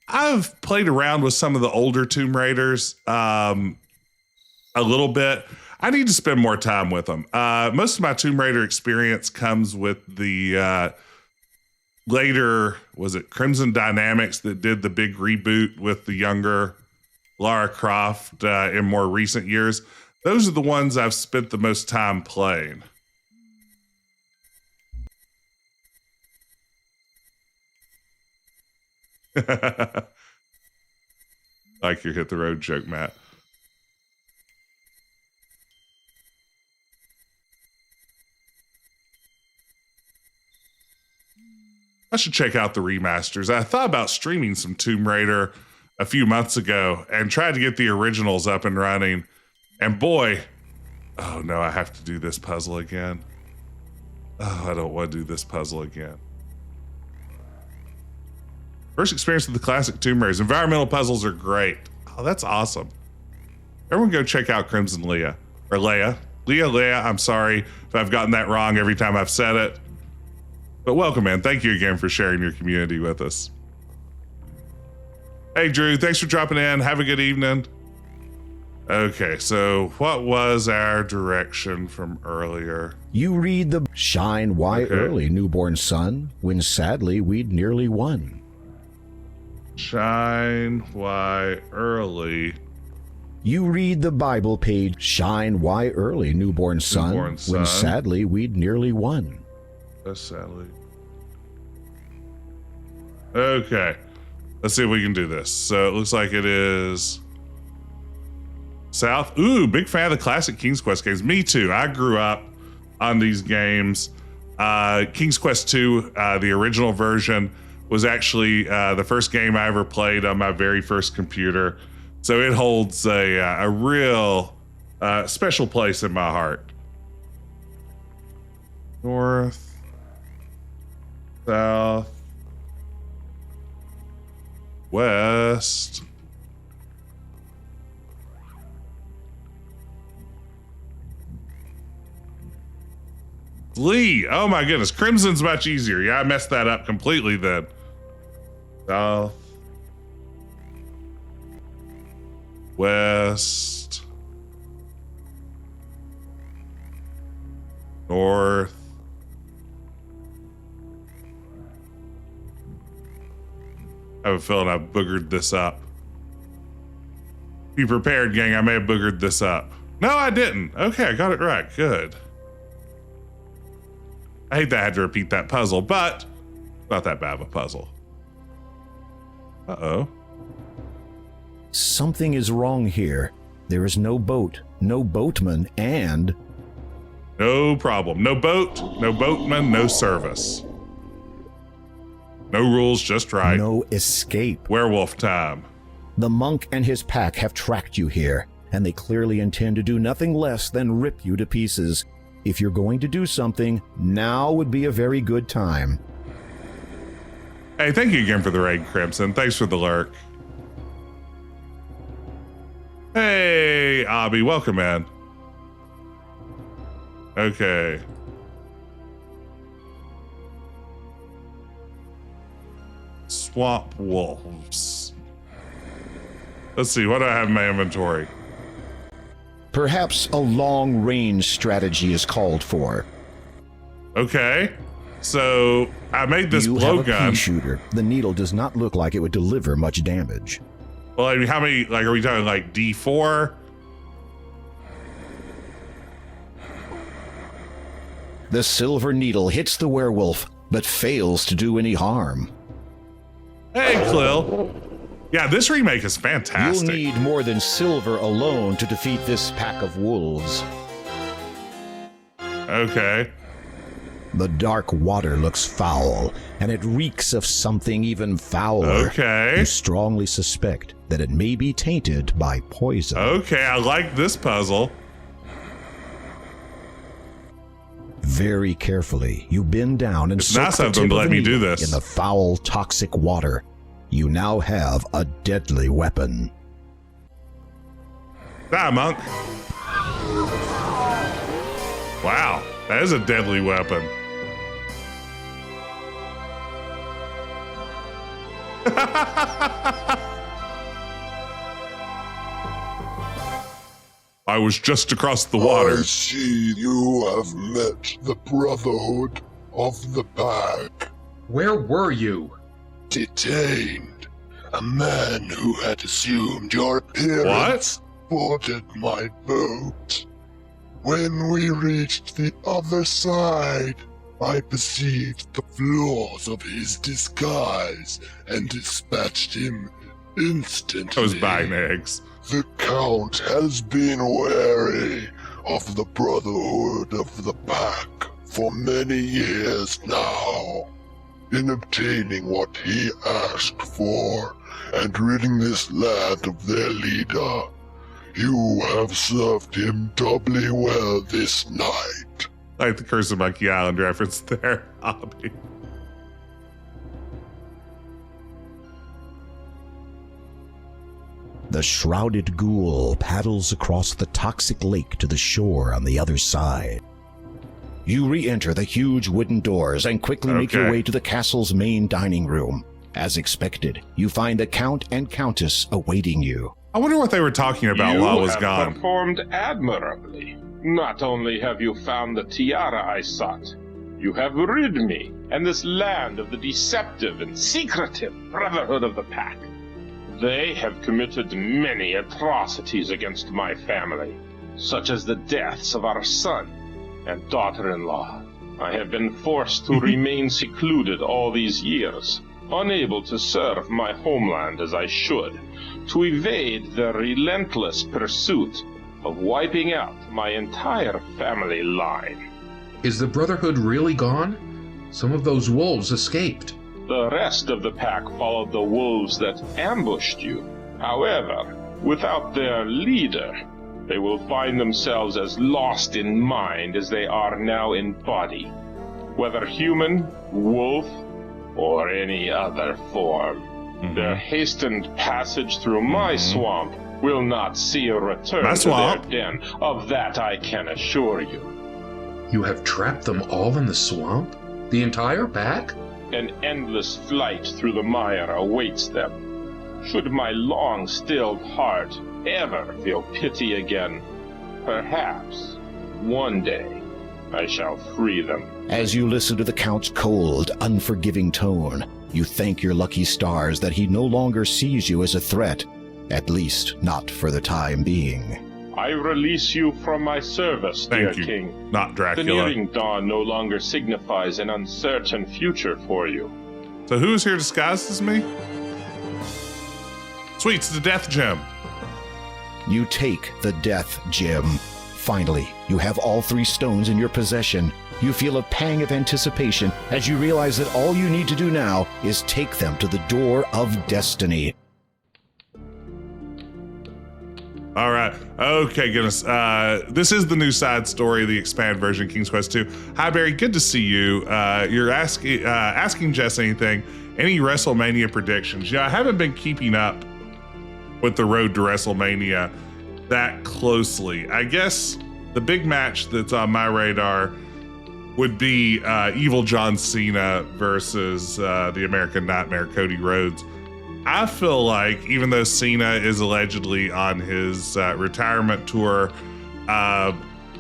I've played around with some of the older Tomb Raiders a little bit. I need to spend more time with them. Most of my Tomb Raider experience comes with the later, was it Crimson Dynamics that did the big reboot with the younger Lara Croft in more recent years. Those are the ones I've spent the most time playing. Like your hit the road joke, Matt. I should check out the remasters. I thought about streaming some Tomb Raider a few months ago and tried to get the originals up and running. And boy, oh no, I have to do this puzzle again. Oh, I don't want to do this puzzle again. First experience with the classic Tomb Raiders. Environmental puzzles are great. Oh, that's awesome. Everyone go check out Crimson Leah. Or Leia. Leah, I'm sorry if I've gotten that wrong every time I've said it. But welcome, man. Thank you again for sharing your community with us. Hey, Drew, thanks for dropping in. Have a good evening. Okay, so what was our direction from earlier? You read the Shine Why Early, Newborn Son, when sadly we'd nearly won. Shine Why Early. You read the Bible page, Shine Why Early, Newborn Son, when sadly we'd nearly won. Sadly. Okay. Let's see if we can do this. So it looks like it is south. Ooh, big fan of the classic King's Quest games. Me too. I grew up on these games. King's Quest 2, the original version, was actually the first game I ever played on my very first computer. So it holds a real special place in my heart. North. South, west, Lee. Oh my goodness, Crimson's much easier. Yeah, I messed that up completely then. South, west, north, I have a feeling I boogered this up. Be prepared, gang. I may have boogered this up. No, I didn't. Okay, I got it right. Good. I hate that I had to repeat that puzzle, but not that bad of a puzzle. Uh-oh. Something is wrong here. There is no boat, no boatman, and... No problem. No boat, no boatman, no service. No rules, just right. No escape. Werewolf time. The monk and his pack have tracked you here, and they clearly intend to do nothing less than rip you to pieces. If you're going to do something, now would be a very good time. Hey, thank you again for the raid, Crimson. Thanks for the lurk. Hey, Abby, welcome in. Okay. Swamp wolves. Let's see, what do I have in my inventory? Perhaps a long-range strategy is called for. Okay, so I made this blowgun. You have a pea shooter. The needle does not look like it would deliver much damage. Well, I mean, how many, like, are we talking like D4? The silver needle hits the werewolf, but fails to do any harm. Hey, Clill. Yeah, this remake is fantastic. You'll need more than silver alone to defeat this pack of wolves. Okay. The dark water looks foul, and it reeks of something even fouler. Okay. You strongly suspect that it may be tainted by poison. Okay, I like this puzzle. Very carefully, you bend down and it's nice of them to let me do this. In the foul, toxic water. You now have a deadly weapon. Die, monk. Wow, that is a deadly weapon. I was just across the water. I see you have met the Brotherhood of the Pack. Where were you? Detained. A man who had assumed your appearance boarded my boat. When we reached the other side, I perceived the flaws of his disguise and dispatched him instantly. I was buying eggs. The Count has been wary of the Brotherhood of the Pack for many years now. in obtaining what he asked for and ridding this land of their leader. You have served him doubly well this night. Like the Curse of Monkey Island reference there, Hobby. The shrouded ghoul paddles across the toxic lake to the shore on the other side. You re-enter the huge wooden doors and quickly make your way to the castle's main dining room. As expected, you find the Count and Countess awaiting you. I wonder what they were talking about while I was You have gone. performed admirably. Not only have you found the tiara I sought, you have rid me and this land of the deceptive and secretive Brotherhood of the Pack. They have committed many atrocities against my family, such as the deaths of our son and daughter-in-law. I have been forced to remain secluded all these years, unable to serve my homeland as I should, to evade their relentless pursuit of wiping out my entire family line. Is the Brotherhood really gone? Some of those wolves escaped. The rest of the pack followed the wolves that ambushed you. However, without their leader, they will find themselves as lost in mind as they are now in body, whether human, wolf, or any other form. Their hastened passage through my swamp will not see a return to their den. Of that I can assure you. You have trapped them all in the swamp? The entire pack? An endless flight through the mire awaits them. Should my long-stilled heart ever feel pity again, perhaps one day I shall free them. As you listen to the Count's cold, unforgiving tone, you thank your lucky stars that he no longer sees you as a threat, at least not for the time being. I release you from my service, dear Thank you, king. not The Dracula. nearing dawn no longer signifies an uncertain future for you. So who is here disguised as me? Sweet, it's the Death Gem. You take the Death Gem. Finally, you have all 3 stones in your possession. You feel a pang of anticipation as you realize that all you need to do now is take them to the door of destiny. All right. Okay, goodness. This is the new side story, the expand version, King's Quest 2. Hi, Barry. Good to see you. You're asking Jess anything. Any WrestleMania predictions? Yeah, I haven't been keeping up with the road to WrestleMania that closely. I guess the big match that's on my radar would be Evil John Cena versus the American Nightmare, Cody Rhodes. I feel like even though Cena is allegedly on his retirement tour, now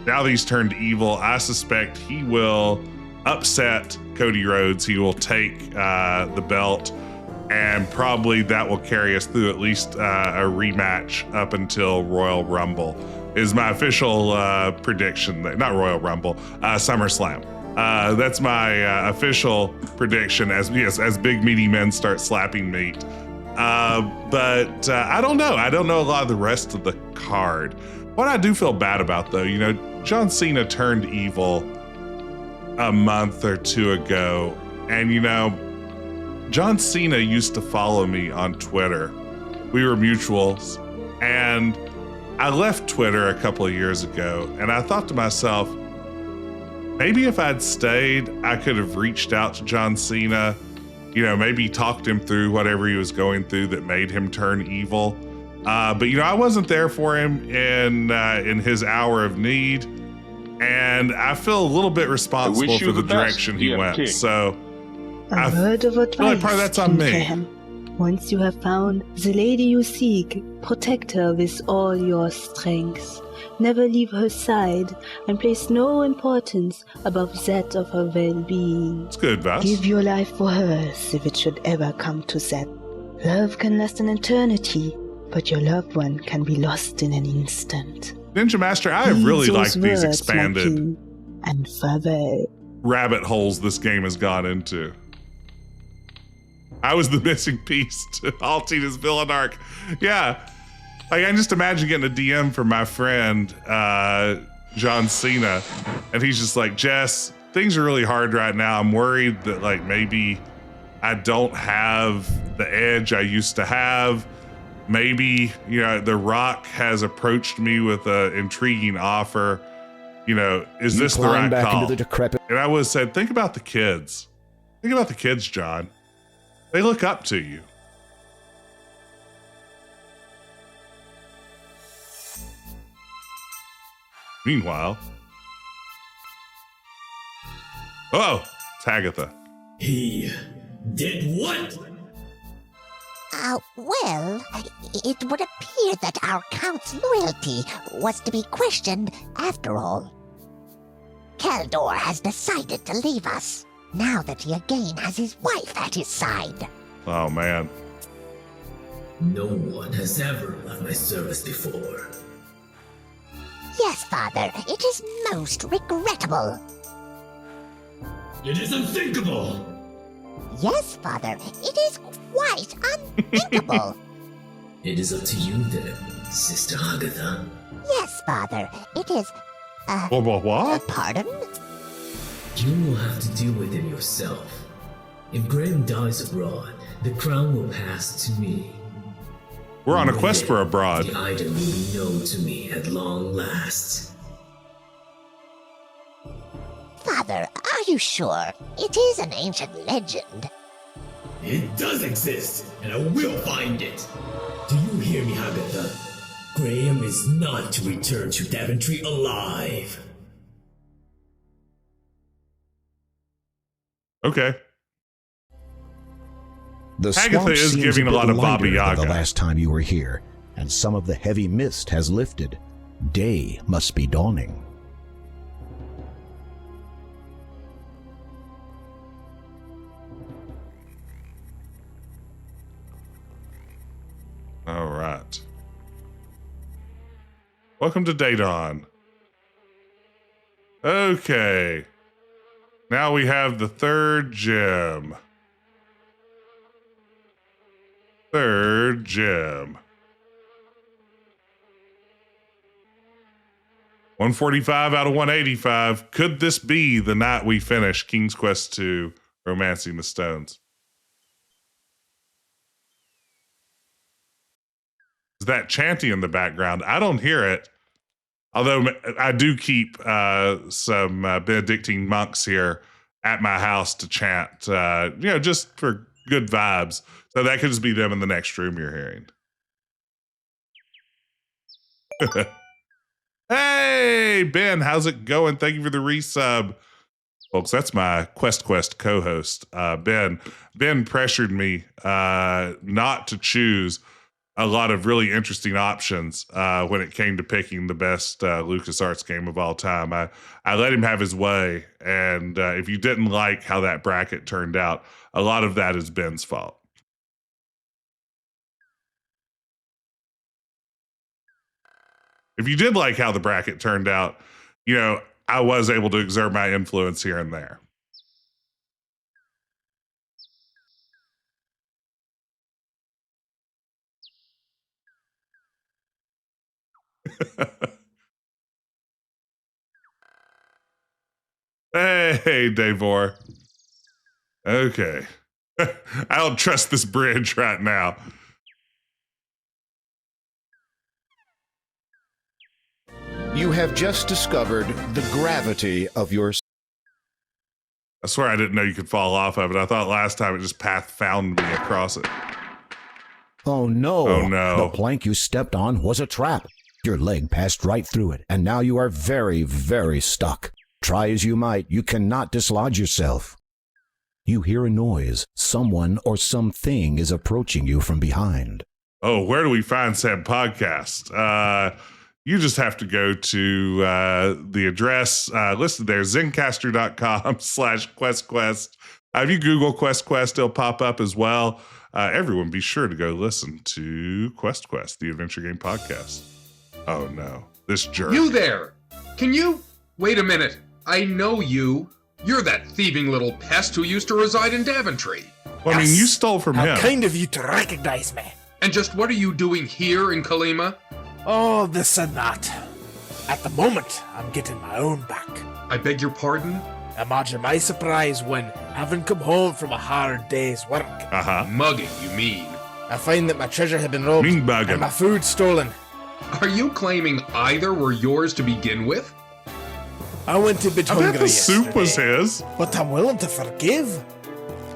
that he's turned evil, I suspect he will upset Cody Rhodes. He will take the belt, and probably that will carry us through at least a rematch up until Royal Rumble is my official prediction. Not Royal Rumble, SummerSlam. That's my official prediction as big meaty men start slapping meat. But I don't know. I don't know a lot of the rest of the card. What I do feel bad about, though, John Cena turned evil a month or 2 ago. And, John Cena used to follow me on Twitter. We were mutuals. And I left Twitter a couple of years ago. And I thought to myself, maybe if I'd stayed, I could have reached out to John Cena, maybe talked him through whatever he was going through that made him turn evil. But I wasn't there for him in his hour of need, and I feel a little bit responsible for the direction he went. King. So, a word of advice, part of that's on me. Graham. Once you have found the lady you seek, protect her with all your strength. Never leave her side, and place no importance above that of her well-being. It's good advice. Give your life for hers if it should ever come to that. Love can last an eternity, but your loved one can be lost in an instant. Ninja Master, I have really liked these words, expanded and farewell. Rabbit holes this game has gone into. I was the missing piece to Altina's villain arc. Yeah. I can just imagine getting a DM from my friend, John Cena, and he's just like, Jess, things are really hard right now. I'm worried that maybe I don't have the edge I used to have. Maybe, the Rock has approached me with an intriguing offer. Is this the right back call? into the decrepit. And I would have said, think about the kids. Think about the kids, John. They look up to you. Meanwhile, it's Haggatha. He did what? Well, it would appear that our Count's loyalty was to be questioned after all. Caldaur has decided to leave us, now that he again has his wife at his side. Oh, man. No one has ever left my service before. Yes, Father, it is most regrettable. It is unthinkable! Yes, Father, it is quite unthinkable. It is up to you then, Sister Haggatha. Yes, Father, it is... What? Pardon? You will have to deal with it yourself. If Graham dies abroad, the crown will pass to me. We're on a quest for abroad. The item will be known to me at long last. Father, are you sure? It is an ancient legend. It does exist, and I will find it. Do you hear me, Haggatha? Graham is not to return to Daventry alive. Okay. The Haggatha swamp is seems giving a bit lot of Baba lighter than Yaga. the last time you were here, and some of the heavy mist has lifted. Day must be dawning. All right. Welcome to Daydon. Okay. Now we have the third gem. Third gem. 145 out of 185. Could this be the night we finish King's Quest II, Romancing the Stones? Is that chanting in the background? I don't hear it. Although I do keep some Benedictine monks here at my house to chant, just for good vibes. So that could just be them in the next room you're hearing. Hey, Ben, how's it going? Thank you for the resub. Folks, that's my Quest co-host, Ben. Ben pressured me not to choose a lot of really interesting options when it came to picking the best LucasArts game of all time. I let him have his way, and if you didn't like how that bracket turned out, a lot of that is Ben's fault. If you did like how the bracket turned out, I was able to exert my influence here and there. Hey, Davor. Okay. I don't trust this bridge right now. You have just discovered the gravity of your... I swear I didn't know you could fall off of it. I thought last time it just path found me across it. Oh no. Oh no. The plank you stepped on was a trap. Your leg passed right through it, and now you are very, very stuck. Try as you might, you cannot dislodge yourself. You hear a noise. Someone or something is approaching you from behind. Oh, where do we find said podcast? You just have to go to the address listed there, zencaster.com/questquest. If you Google Quest, it'll pop up as well. Everyone be sure to go listen to Quest, the adventure game podcast. Oh no, this jerk. You there! Can you... Wait a minute. I know you. You're that thieving little pest who used to reside in Daventry. Well, I mean, you stole from him. How kind of you to recognize me. And just what are you doing here in Kalima? Oh, this and that. At the moment, I'm getting my own back. I beg your pardon? Imagine my surprise when Having come home from a hard day's work, Mugging, you mean? I find that my treasure had been robbed Mean bugging. and my food stolen. Are you claiming either were yours to begin with? I went a bit I hungry bet the soup was yesterday, his. but I'm willing to forgive.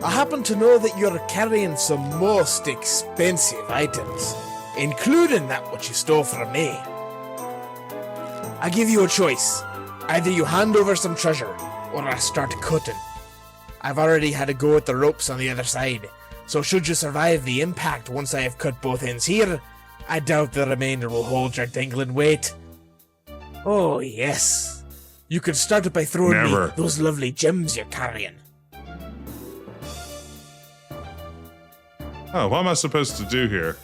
I happen to know that you're carrying some most expensive items, including that which you stole from me. I give you a choice. Either you hand over some treasure, or I start cutting. I've already had a go at the ropes on the other side, so should you survive the impact once I have cut both ends here, I doubt the remainder will hold your dangling weight. Oh, yes. You could start it by throwing me those lovely gems you're carrying. Oh, what am I supposed to do here?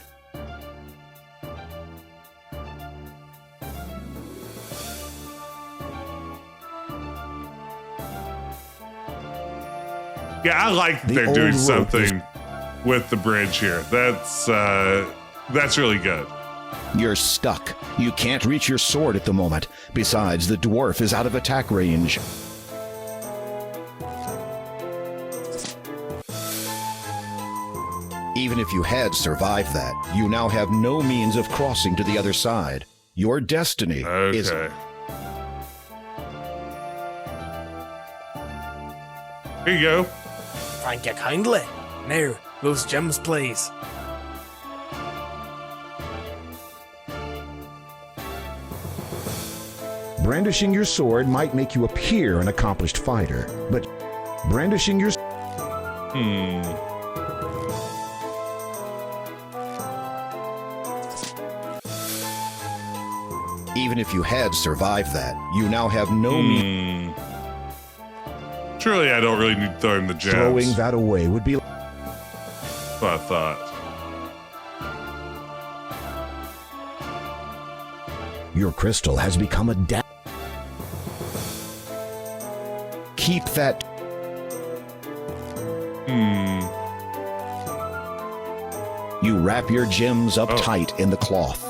Yeah, I like that they're doing something with the bridge here. That's really good. You're stuck. You can't reach your sword at the moment. Besides, the dwarf is out of attack range. Even if you had survived that, you now have no means of crossing to the other side. Your destiny is... Here you go. Thank you kindly. Now, those gems, please. Brandishing your sword might make you appear an accomplished fighter, but brandishing your... Even if you had survived that, you now have no means... Truly, I don't really need to throw in the gems. Throwing that away would be... That's what I thought. Your crystal has become a Keep that... You wrap your gems up tight in the cloth.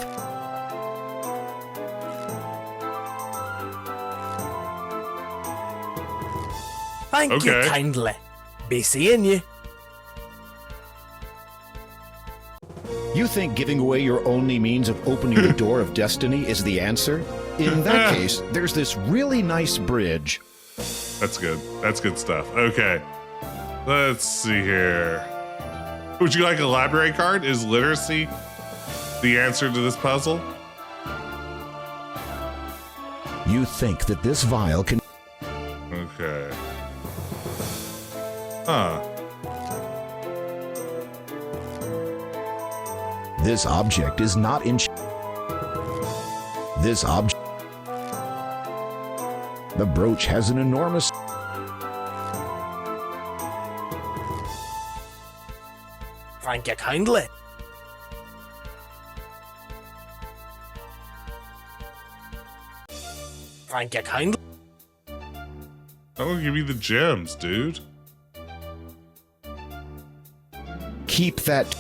Thank you kindly. Be seeing you. You think giving away your only means of opening the door of destiny is the answer? In that case, there's this really nice bridge. That's good. That's good stuff. Okay. Let's see here. Would you like a library card? Is literacy the answer to this puzzle? You think that this vial can... Okay. Huh. This object is not in... This object... The brooch has an enormous... Thank you kindly. Thank you kindly. I'm gonna give you the gems, dude. Keep that...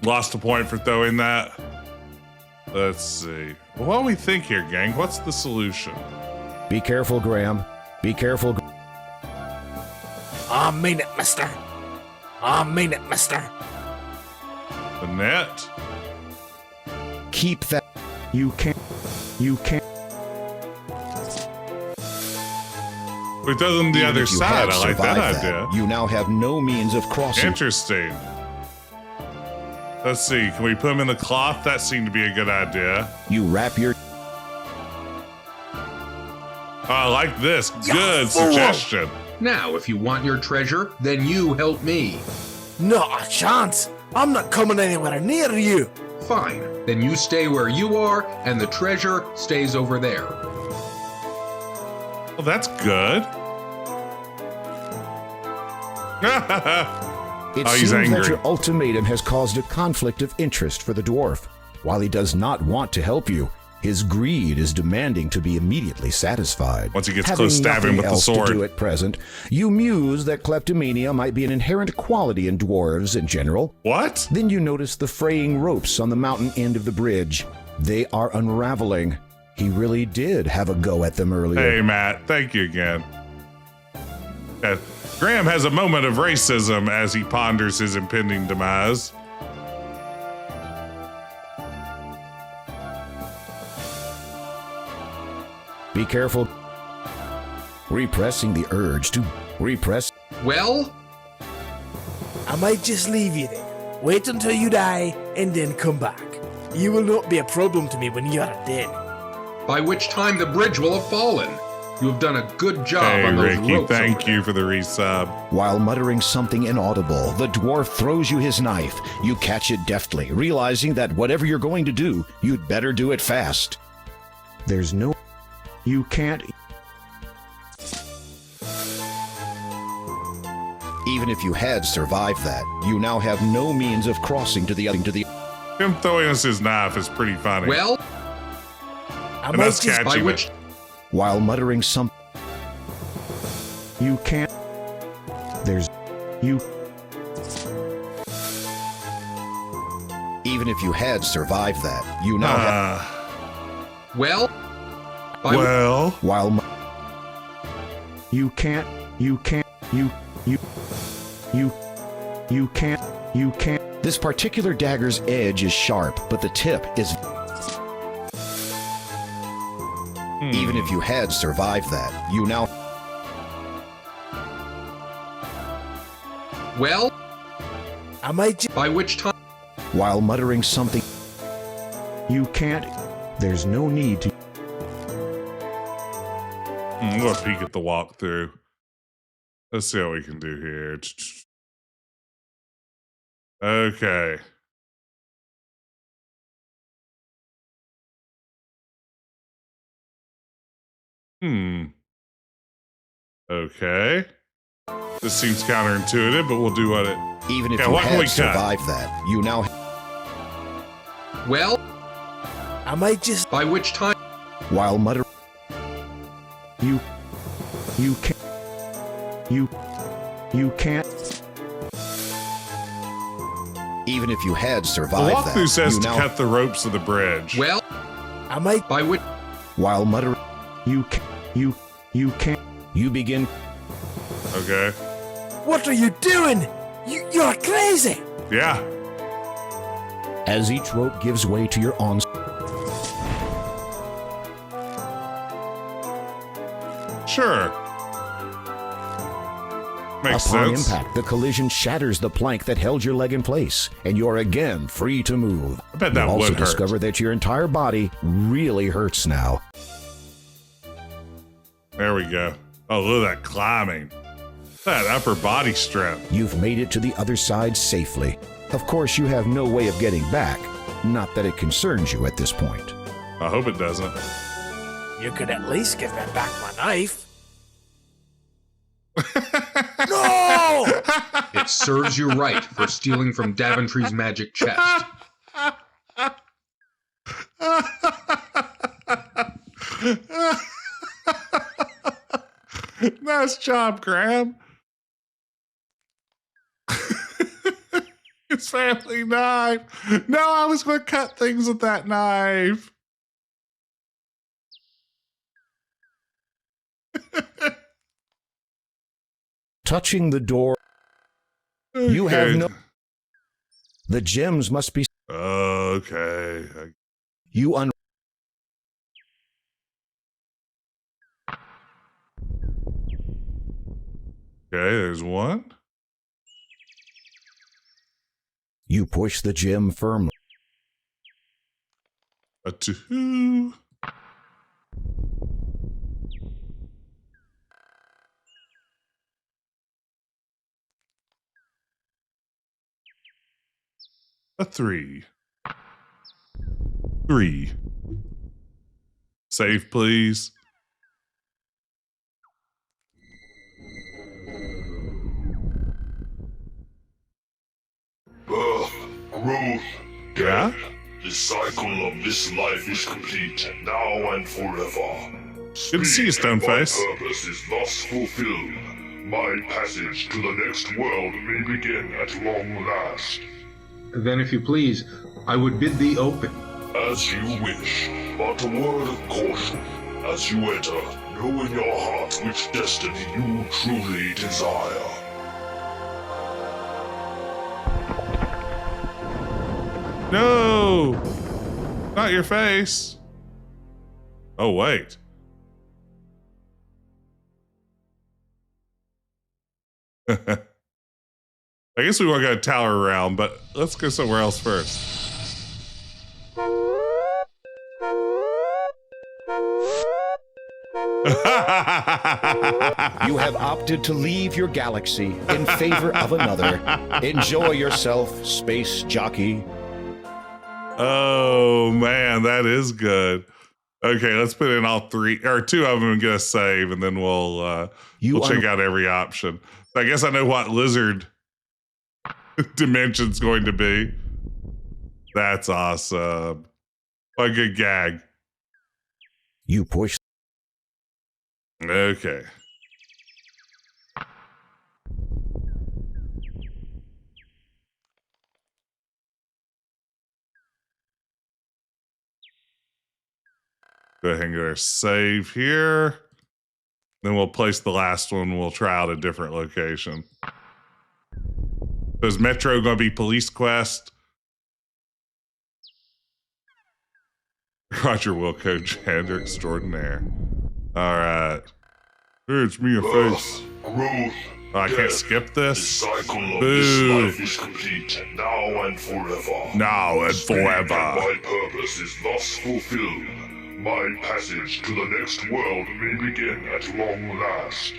Lost a point for throwing that. Let's see. Well, what do we think here, gang? What's the solution? Be careful, Graham. Be careful. I mean it, mister. I mean it, mister. The net? Keep that... You can't... You can't... We throw them the Even other if you side. had I like that survived idea. You now have no means of crossing. Interesting. Let's see. Can we put them in the cloth? That seemed to be a good idea. You wrap your... Oh, I like this. Good suggestion. Now, if you want your treasure, then you help me. Not a chance. I'm not coming anywhere near you. Fine. Then you stay where you are, and the treasure stays over there. Well, that's good. It he's seems angry. that your ultimatum has caused a conflict of interest for the dwarf. While he does not want to help you, his greed is demanding to be immediately satisfied. Once he gets close, stab him with the sword. To do at present, you muse that kleptomania might be an inherent quality in dwarves in general. What? Then you notice the fraying ropes on the mountain end of the bridge. They are unraveling. He really did have a go at them earlier. Hey, Matt. Thank you again. Graham has a moment of racism as he ponders his impending demise. Be careful. Repressing the urge to repress. Well? I might just leave you there. Wait until you die, and then come back. You will not be a problem to me when you are dead. By which time the bridge will have fallen. You have done a good job on those Ricky, ropes. thank you for the resub. While muttering something inaudible, the dwarf throws you his knife. You catch it deftly, realizing that whatever you're going to do, you'd better do it fast. There's no... You can't... Even if you had survived that, you now have no means of crossing to the other... Him throwing us his knife is pretty funny. Well, and us catching it. While muttering something... You can't... There's... You... Even if you had survived that, you now have... Well... While... You can't... You can't... You can't... This particular dagger's edge is sharp, but the tip is... Even if you had survived that, you now... Well... I might... By which time... While muttering something... You can't... There's no need to... I'm going to peek at the walkthrough. Let's see what we can do here. Okay. Okay. This seems counterintuitive, but we'll do what it... Even if you had survived that, you now... Well... I might just... By which time... While muttering... You can't... You can't... Even if you had survived that, the walkthrough says to now... cut the ropes of the bridge. Well... I might... By which... While muttering... You can't... You begin... Okay. What are you doing? You're crazy! Yeah. As each rope gives way to your onslaught... Sure. Makes Upon sense. impact, the collision shatters the plank that held your leg in place, and you're again free to move. I bet that you also would hurt. discover that your entire body really hurts now. There we go. Oh, look at that climbing. That upper body strength. You've made it to the other side safely. Of course, you have no way of getting back. Not that it concerns you at this point. I hope it doesn't. You could at least give me back my knife. No! It serves you right for stealing from Daventry's magic chest. Nice job, Graham. His family knife. No, I was going to cut things with that knife. Touching the door. Okay. You have no... The gems must be... Okay. You Okay, there's one. You push the gem firmly. A 2. A 3. 3. Save, please. Birth, growth, Yeah? death. The cycle of this life is complete, now and forever. Good to see you, Stoneface. My purpose is thus fulfilled. My passage to the next world may begin at long last. Then, if you please, I would bid thee open. As you wish, but a word of caution. As you enter, know in your heart which destiny you truly desire. No! Not your face. Oh, wait. I guess we want to go tower around, but let's go somewhere else first. You have opted to leave your galaxy in favor of another. Enjoy yourself, space jockey. Oh, man, that is good. Okay, let's put in all three, or two of them and get a save, and then we'll check out every option. So I guess I know what lizard dimension's going to be. That's awesome. What a good gag. You push. Okay. Go ahead and get our save here. Then we'll place the last one. We'll try out a different location. So is Metro going to be Police Quest? Roger Wilco, gender extraordinaire. All right. Hey, it's me, a face. Growth, Oh, I can't skip the this? cycle of Boo. this life is complete, now and forever. Now and Speak, and forever. my purpose is thus fulfilled. My passage to the next world may begin at long last.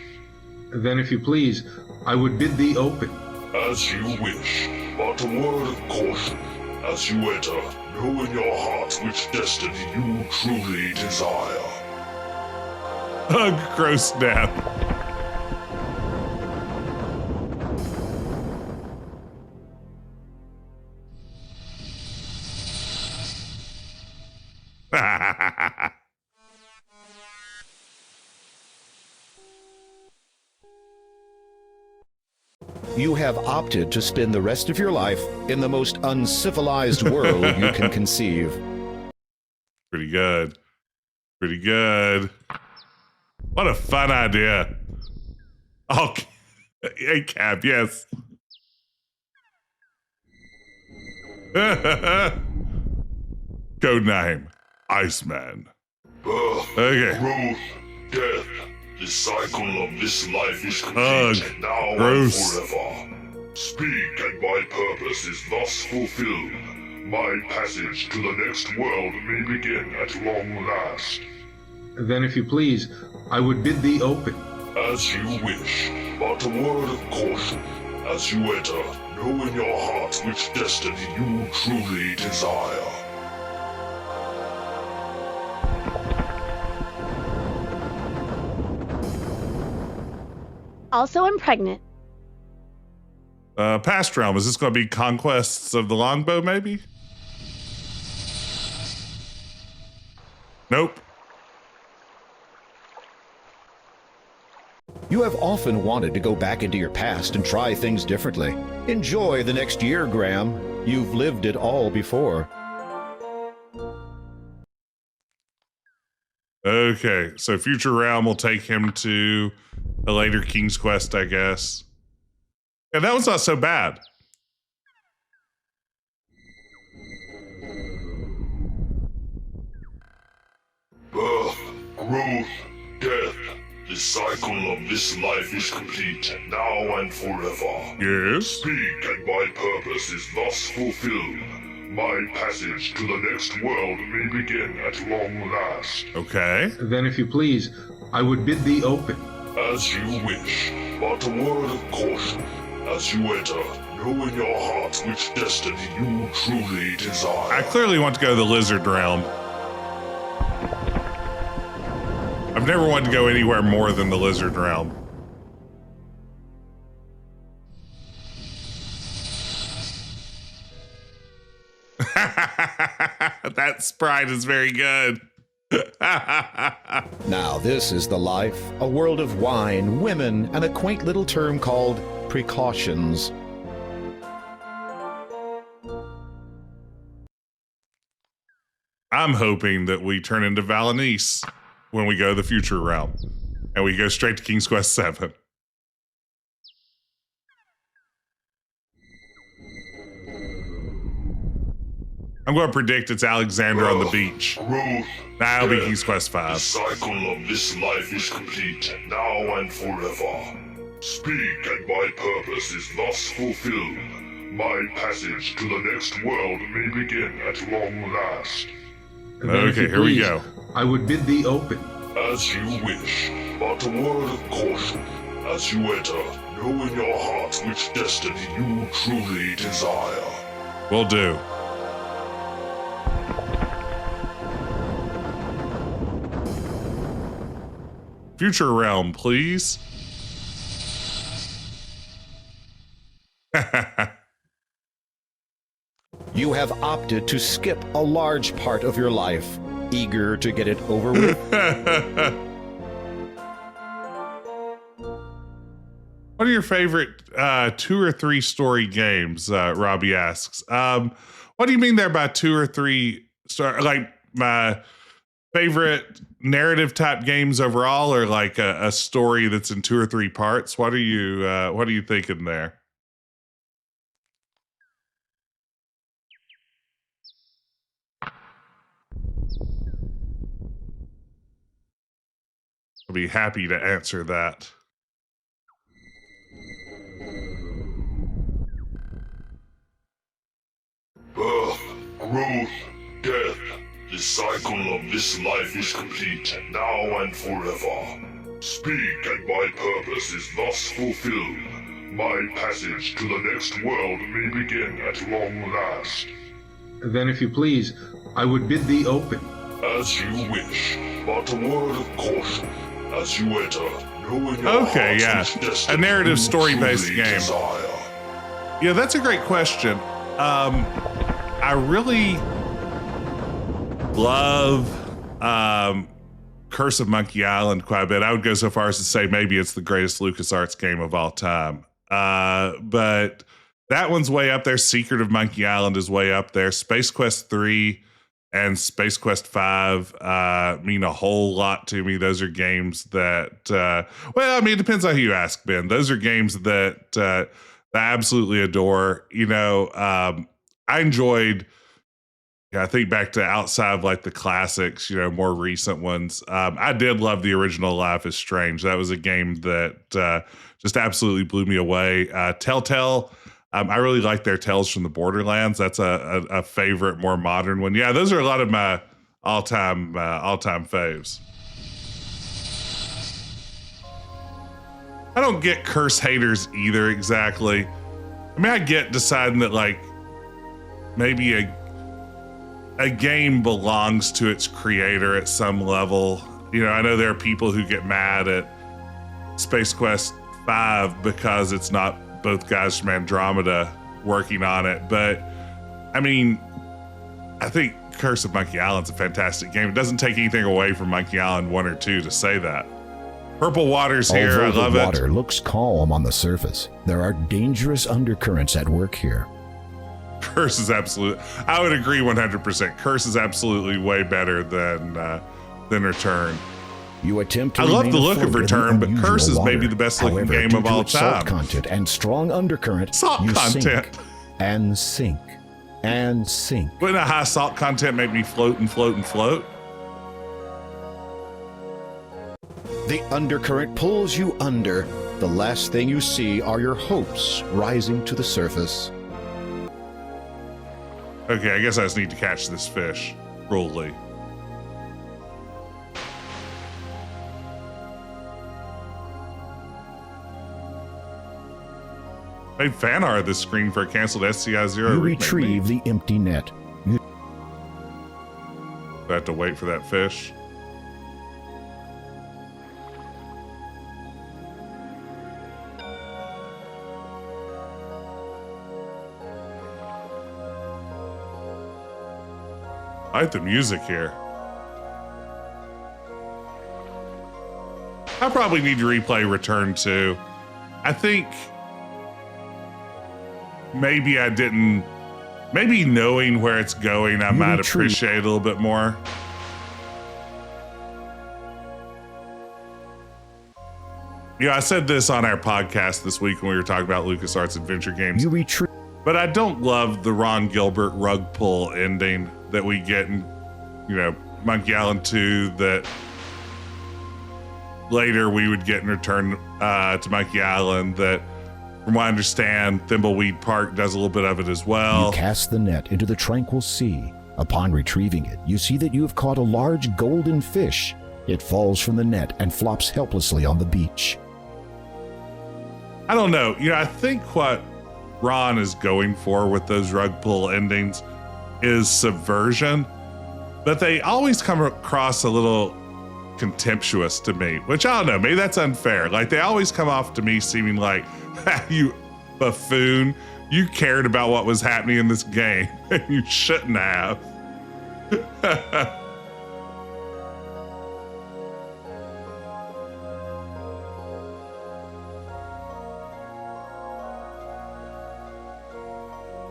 Then, if you please, I would bid thee open. As you wish, but a word of caution. As you enter, know in your heart which destiny you truly desire. Gross snap. You have opted to spend the rest of your life in the most uncivilized world you can conceive. Pretty good. Pretty good. What a fun idea. Oh, hey, Cap, yes. Code name, Iceman. Birth, Okay. growth, death. The cycle of this life is complete, now gross. and forever. Speak, and my purpose is thus fulfilled. My passage to the next world may begin at long last. Then, if you please, I would bid thee open. As you wish, but a word of caution. As you enter, know in your heart which destiny you truly desire. Also, I'm pregnant. Past realm, is this going to be Conquests of the Longbow, maybe? Nope. You have often wanted to go back into your past and try things differently. Enjoy the next year, Graham. You've lived it all before. Okay, so future realm will take him to a later King's Quest, I guess. Yeah, that one's not so bad. Birth, growth, death. The cycle of this life is complete, now and forever. Yes? Speak, and my purpose is thus fulfilled. My passage to the next world may begin at long last. Okay. Then, if you please, I would bid thee open. As you wish, but a word of caution. As you enter, know in your heart which destiny you truly desire. I clearly want to go to the lizard realm. I've never wanted to go anywhere more than the lizard realm. That sprite is very good. Now this is the life, a world of wine, women, and a quaint little term called precautions. I'm hoping that we turn into Valanice. when we go to the future realm. And we go straight to King's Quest 7. I'm going to predict it's Alexander on the beach. That'll be King's Quest 5. The cycle of this life is complete, now and forever. Speak, and my purpose is thus fulfilled. My passage to the next world may begin at long last. Okay, here we go. I would bid thee open. As you wish, but a word of caution. As you enter, know in your heart which destiny you truly desire. Will do. Future realm, please. You have opted to skip a large part of your life, eager to get it over with. What are your favorite 2 or 3 story games? Robbie asks. What do you mean there by 2 or 3 like my favorite narrative type games overall, or like a story that's in 2 or 3 parts? What are you thinking there? I'll be happy to answer that. Birth, growth, death. The cycle of this life is complete, now and forever. Speak, and my purpose is thus fulfilled. My passage to the next world may begin at long last. Then, if you please, I would bid thee open. As you wish, but a word of caution. As you enter, know in your Okay, yeah. heart which destiny A narrative you story-based truly game. desire. Yeah, that's a great question. I really love Curse of Monkey Island quite a bit. I would go so far as to say maybe it's the greatest LucasArts game of all time. But that one's way up there. Secret of Monkey Island is way up there. Space Quest 3 and Space Quest 5 mean a whole lot to me. Those are games that, well, I mean, it depends on who you ask, Ben. Those are games that I absolutely adore. You know, I enjoyed, I think back to outside of like the classics, you know, more recent ones. I did love the original Life is Strange. That was a game that just absolutely blew me away. Telltale, I really like their Tales from the Borderlands. That's a favorite, more modern one. Yeah, those are a lot of my all-time faves. I don't get curse haters either exactly. I mean, I get deciding that like maybe a game belongs to its creator at some level. You know, I know there are people who get mad at Space Quest 5 because it's not both guys from Andromeda working on it. But I mean, I think Curse of Monkey Island's a fantastic game. It doesn't take anything away from Monkey Island 1 or 2 to say that. Purple Water's here. Although I love the it. water looks calm on the surface, there are dangerous undercurrents at work here. Curse is absolute. I would agree 100%. Curse is absolutely way better than Return. You attempt to I love remain the look of afloat in Return, but unusual Curse is water. maybe the best looking However, game due of to all its salt time. content and strong undercurrent, Salt you content. sink and sink and sink. Wouldn't a high salt content make me float and float and float? The undercurrent pulls you under. The last thing you see are your hopes rising to the surface. Okay, I guess I just need to catch this fish. Cruelly. Made fan art of this screen for a canceled SCI 0. You retrieve the empty net. Do I have to wait for that fish? I like the music here. I probably need to replay Return 2. I think maybe I didn't, maybe knowing where it's going, I might appreciate it a little bit more. Yeah, I said this on our podcast this week when we were talking about LucasArts adventure games. You retreat. But I don't love the Ron Gilbert rug pull ending that we get in, Monkey Island 2 that later we would get in Return to Monkey Island that, from what I understand, Thimbleweed Park does a little bit of it as well. You cast the net into the tranquil sea. Upon retrieving it, you see that you have caught a large golden fish. It falls from the net and flops helplessly on the beach. I don't know. I think what Ron is going for with those rug pull endings is subversion, but they always come across a little contemptuous to me, which I don't know, maybe that's unfair. Like, they always come off to me seeming like, you buffoon, you cared about what was happening in this game and you shouldn't have.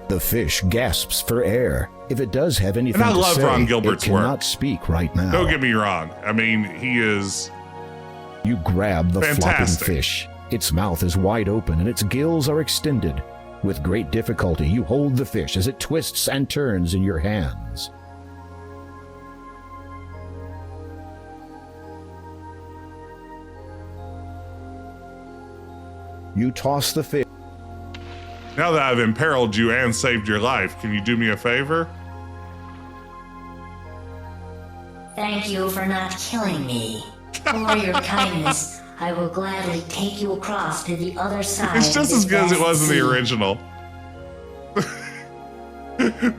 The fish gasps for air. If it does have anything and I to love say, Ron Gilbert's it cannot work. Speak right now. Don't get me wrong. I mean, he is. You grab the fantastic. flopping fish. Its mouth is wide open and its gills are extended. With great difficulty, you hold the fish as it twists and turns in your hands. You toss the fish. Now that I've imperiled you and saved your life, can you do me a favor? Thank you for not killing me. For your kindness, I will gladly take you across to the other side. It's just as good as it was in the original.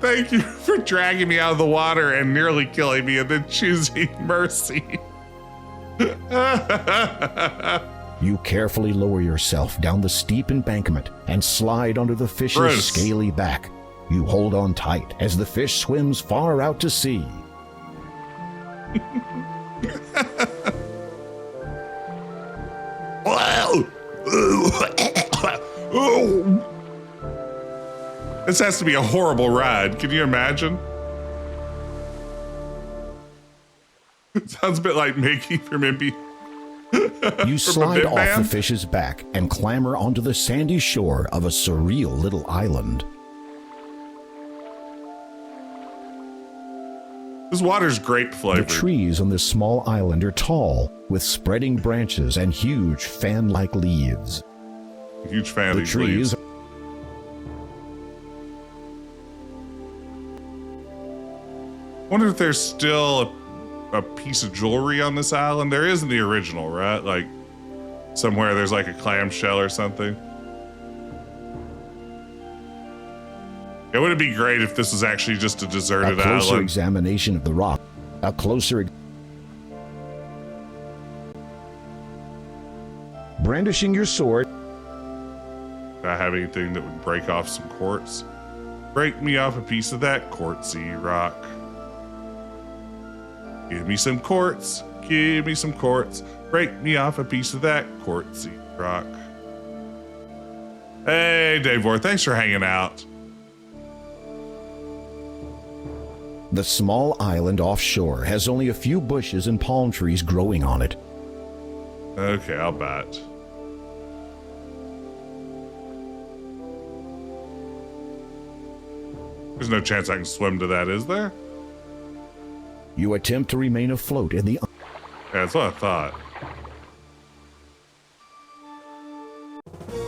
Thank you for dragging me out of the water and nearly killing me and then choosing mercy. You carefully lower yourself down the steep embankment and slide onto the fish's scaly back. You hold on tight as the fish swims far out to sea. This has to be a horrible ride. Can you imagine? It sounds a bit like Mickey from MP. You slide off the fish's back and clamber onto the sandy shore of a surreal little island. This water's grape flavored. The trees on this small island are tall, with spreading branches and huge fan-like leaves. Huge fan of the these trees. leaves. Wonder if there's still a piece of jewelry on this island. There is in the original, right? Like somewhere there's like a clamshell or something. It would be great if this was actually just a deserted island. A closer examination of the rock. Brandishing your sword. Do I have anything that would break off some quartz? Break me off a piece of that quartzy rock. Give me some quartz. Give me some quartz. Break me off a piece of that quartzy rock. Hey, Davor, thanks for hanging out. The small island offshore has only a few bushes and palm trees growing on it. Okay, I'll bet. There's no chance I can swim to that, is there? You attempt to remain afloat in the... Yeah, that's what I thought.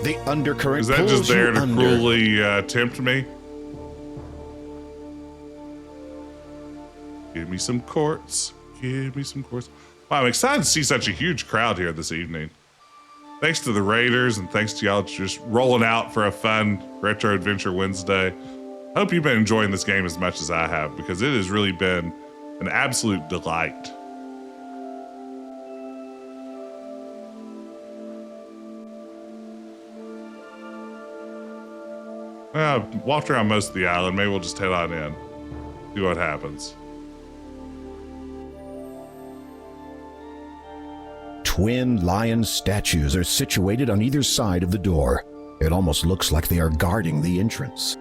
The undercurrent is that pulls just there you to under. cruelly tempt me? Give me some quartz. Give me some quartz. Wow, I'm excited to see such a huge crowd here this evening. Thanks to the Raiders and thanks to y'all just rolling out for a fun Retro Adventure Wednesday. I hope you've been enjoying this game as much as I have, because it has really been an absolute delight. Walked around most of the island. Maybe we'll just head on in. See what happens. Twin lion statues are situated on either side of the door. It almost looks like they are guarding the entrance.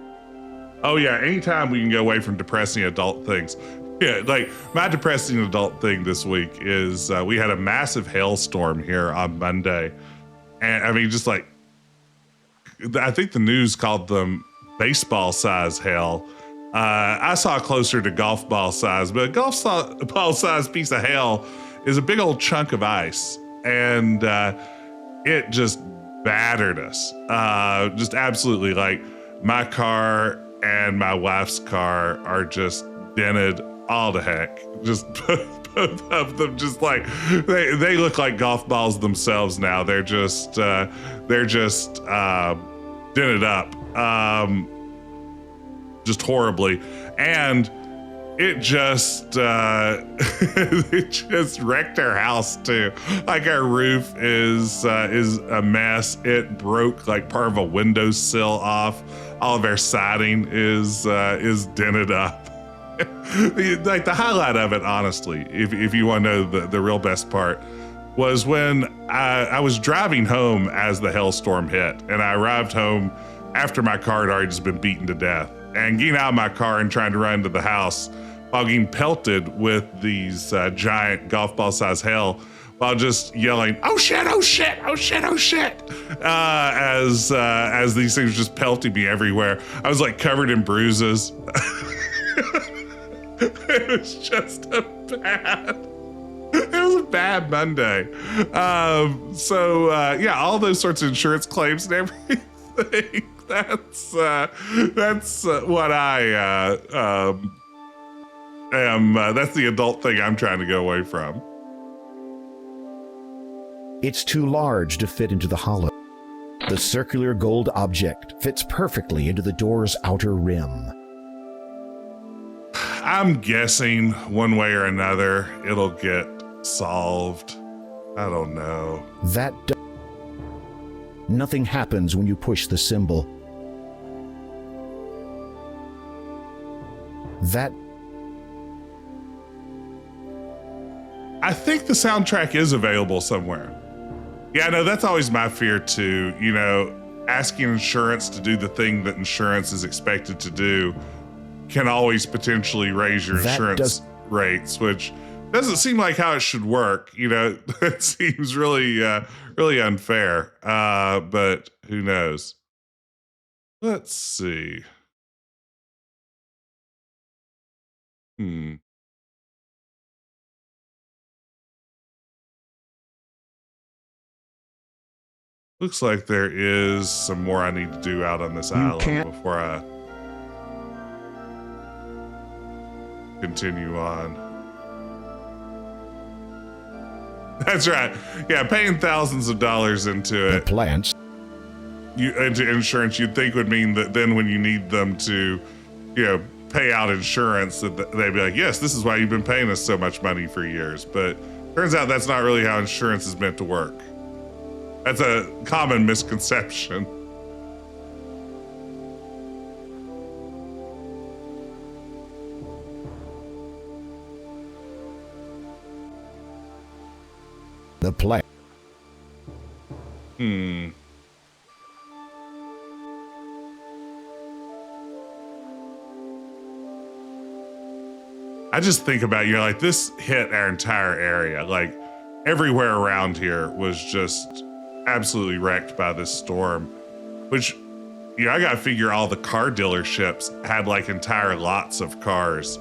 Oh yeah, anytime we can go away from depressing adult things. Yeah, like my depressing adult thing this week is we had a massive hailstorm here on Monday And I mean, just like, I think the news called them baseball size hail. I saw closer to golf ball size, but a golf ball size piece of hail is a big old chunk of ice. And it just battered us. Just absolutely, like, my car and my wife's car are just dented all to heck. Just both of them, just like they look like golf balls themselves now. They're just dented up, just horribly, and it just it just wrecked our house too. Like, our roof is a mess. It broke like part of a windowsill off. All of our siding is dented up. Like, the highlight of it, honestly, if you want to know the real best part, was when I was driving home as the hailstorm hit, and I arrived home after my car had already just been beaten to death, and getting out of my car and trying to run to the house while getting pelted with these giant golf ball size hail, while just yelling, "Oh shit! Oh shit! Oh shit! Oh shit!" As these things were just pelting me everywhere. I was like covered in bruises. It was just a bad Monday. Yeah, all those sorts of insurance claims and everything. That's what I am. That's the adult thing I'm trying to go away from. It's too large to fit into the hollow. The circular gold object fits perfectly into the door's outer rim. I'm guessing one way or another it'll get solved. I don't know. Nothing happens when you push the symbol. I think the soundtrack is available somewhere. Yeah, no, that's always my fear too. You know, asking insurance to do the thing that insurance is expected to do can always potentially raise your insurance rates, which doesn't seem like how it should work. You know, it seems really unfair. But who knows? Let's see. Looks like there is some more I need to do out on this island before I continue on. That's right. Yeah, paying thousands of dollars into it. Plants. Into insurance, you'd think would mean that then when you need them to, you know, pay out insurance, that they'd be like, yes, this is why you've been paying us so much money for years. But turns out that's not really how insurance is meant to work. That's a common misconception. The play. I just think about, you know, like, this hit our entire area. Like, everywhere around here was just absolutely wrecked by this storm, which, you know, I gotta figure all the car dealerships had like entire lots of cars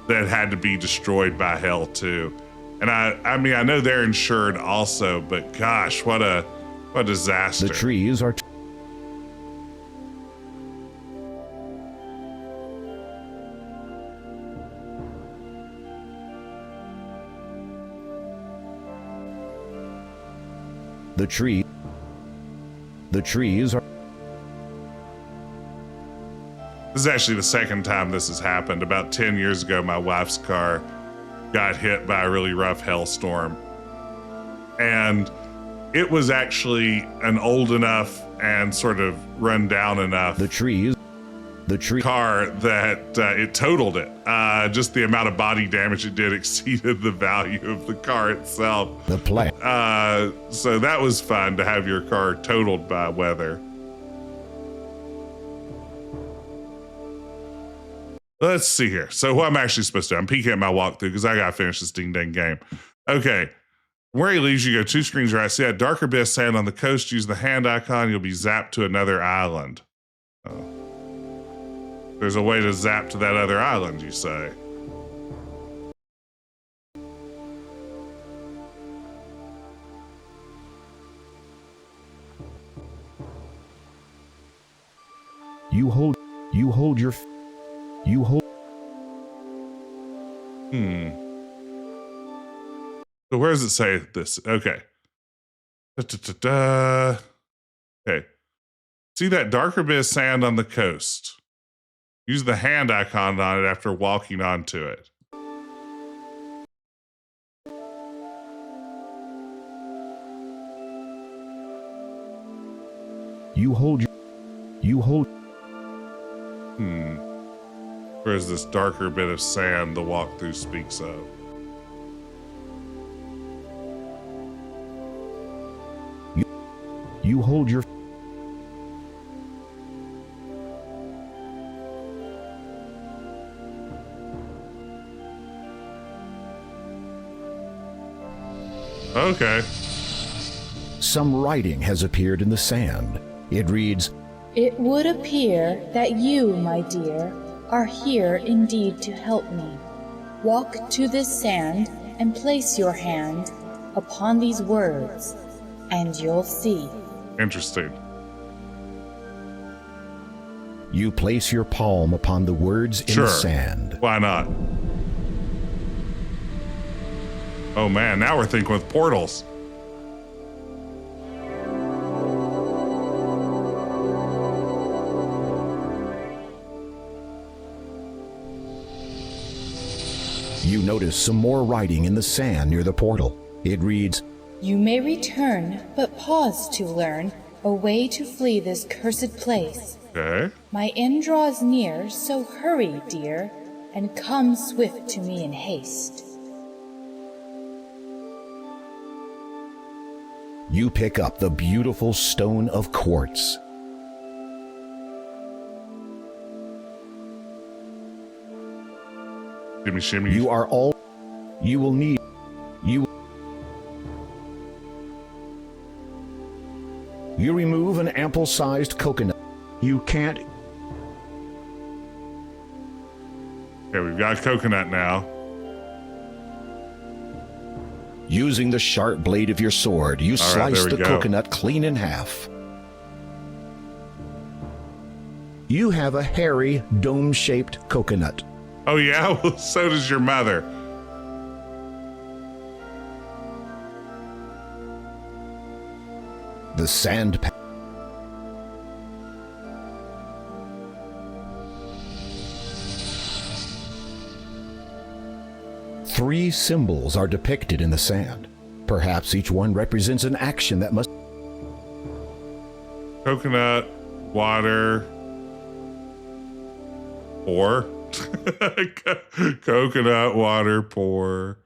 that had to be destroyed by hail too. And I mean, I know they're insured also, but gosh, what a disaster. The trees are The trees are... This is actually the second time this has happened. About 10 years ago, my wife's car got hit by a really rough hailstorm. And it was actually an old enough and sort of run down enough car that it totaled it. Just the amount of body damage it did exceeded the value of the car itself. So that was fun to have your car totaled by weather. Let's see here. So what I'm actually supposed to do, I'm peeking at my walkthrough because I gotta finish this ding dang game. Okay. Where he leaves you, go 2 screens right. See that dark abyss sand on the coast. Use the hand icon. You'll be zapped to another island. There's a way to zap to that other island, you say? You hold your. So where does it say this? Okay. Okay. See that darker bit of sand on the coast. Use the hand icon on it after walking onto it. You hold. Where is this darker bit of sand the walkthrough speaks of? You hold your. Okay. Some writing has appeared in the sand. It reads, "It would appear that you, my dear, are here indeed to help me. Walk to this sand and place your hand upon these words, and you'll see." Interesting. You place your palm upon the words in the sand. Why not? Oh man, now we're thinking with portals. You notice some more writing in the sand near the portal. It reads, "You may return, but pause to learn a way to flee this cursed place. Okay. My end draws near, so hurry, dear, and come swift to me in haste." You pick up the beautiful stone of quartz. Shimmy, shimmy. You are all. You will need. You remove an ample-sized coconut. You can't. Okay, we've got coconut now. Using the sharp blade of your sword, you slice the coconut clean in half. You have a hairy, dome-shaped coconut. Oh yeah? Well, so does your mother. The sand. Three symbols are depicted in the sand. Perhaps each one represents an action that must. Coconut, water, pour. Coconut, water, pour.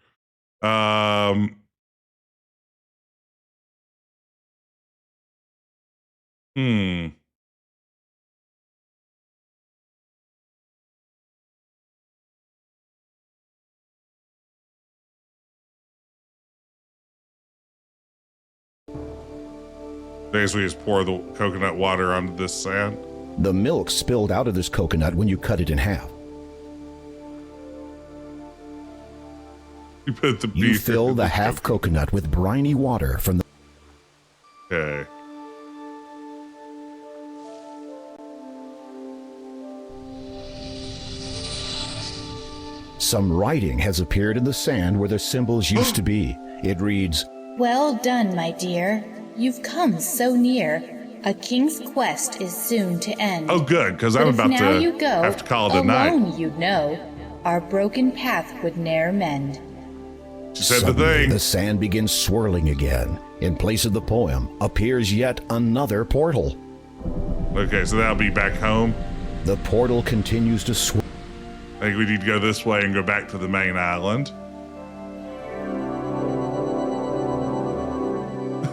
Basically, just pour the coconut water onto this sand. The milk spilled out of this coconut when you cut it in half. You put the beef. You fill the half coconut with briny water from the. Okay. Some writing has appeared in the sand where the symbols used to be. It reads, "Well done, my dear. You've come so near. A king's quest is soon to end. Oh, good, because I'm about to have to call it a night. Alone, you'd know, our broken path would ne'er mend." She said the thing. The sand begins swirling again. In place of the poem appears yet another portal. Okay, so that'll be back home. The portal continues to swirl. I think we need to go this way and go back to the main island.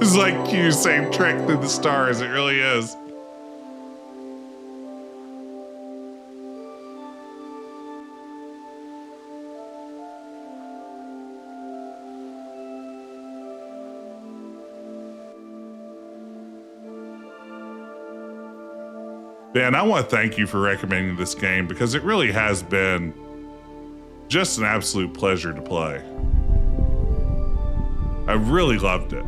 It's like you saying trek through the stars. It really is. Ben, I want to thank you for recommending this game because it really has been just an absolute pleasure to play. I really loved it.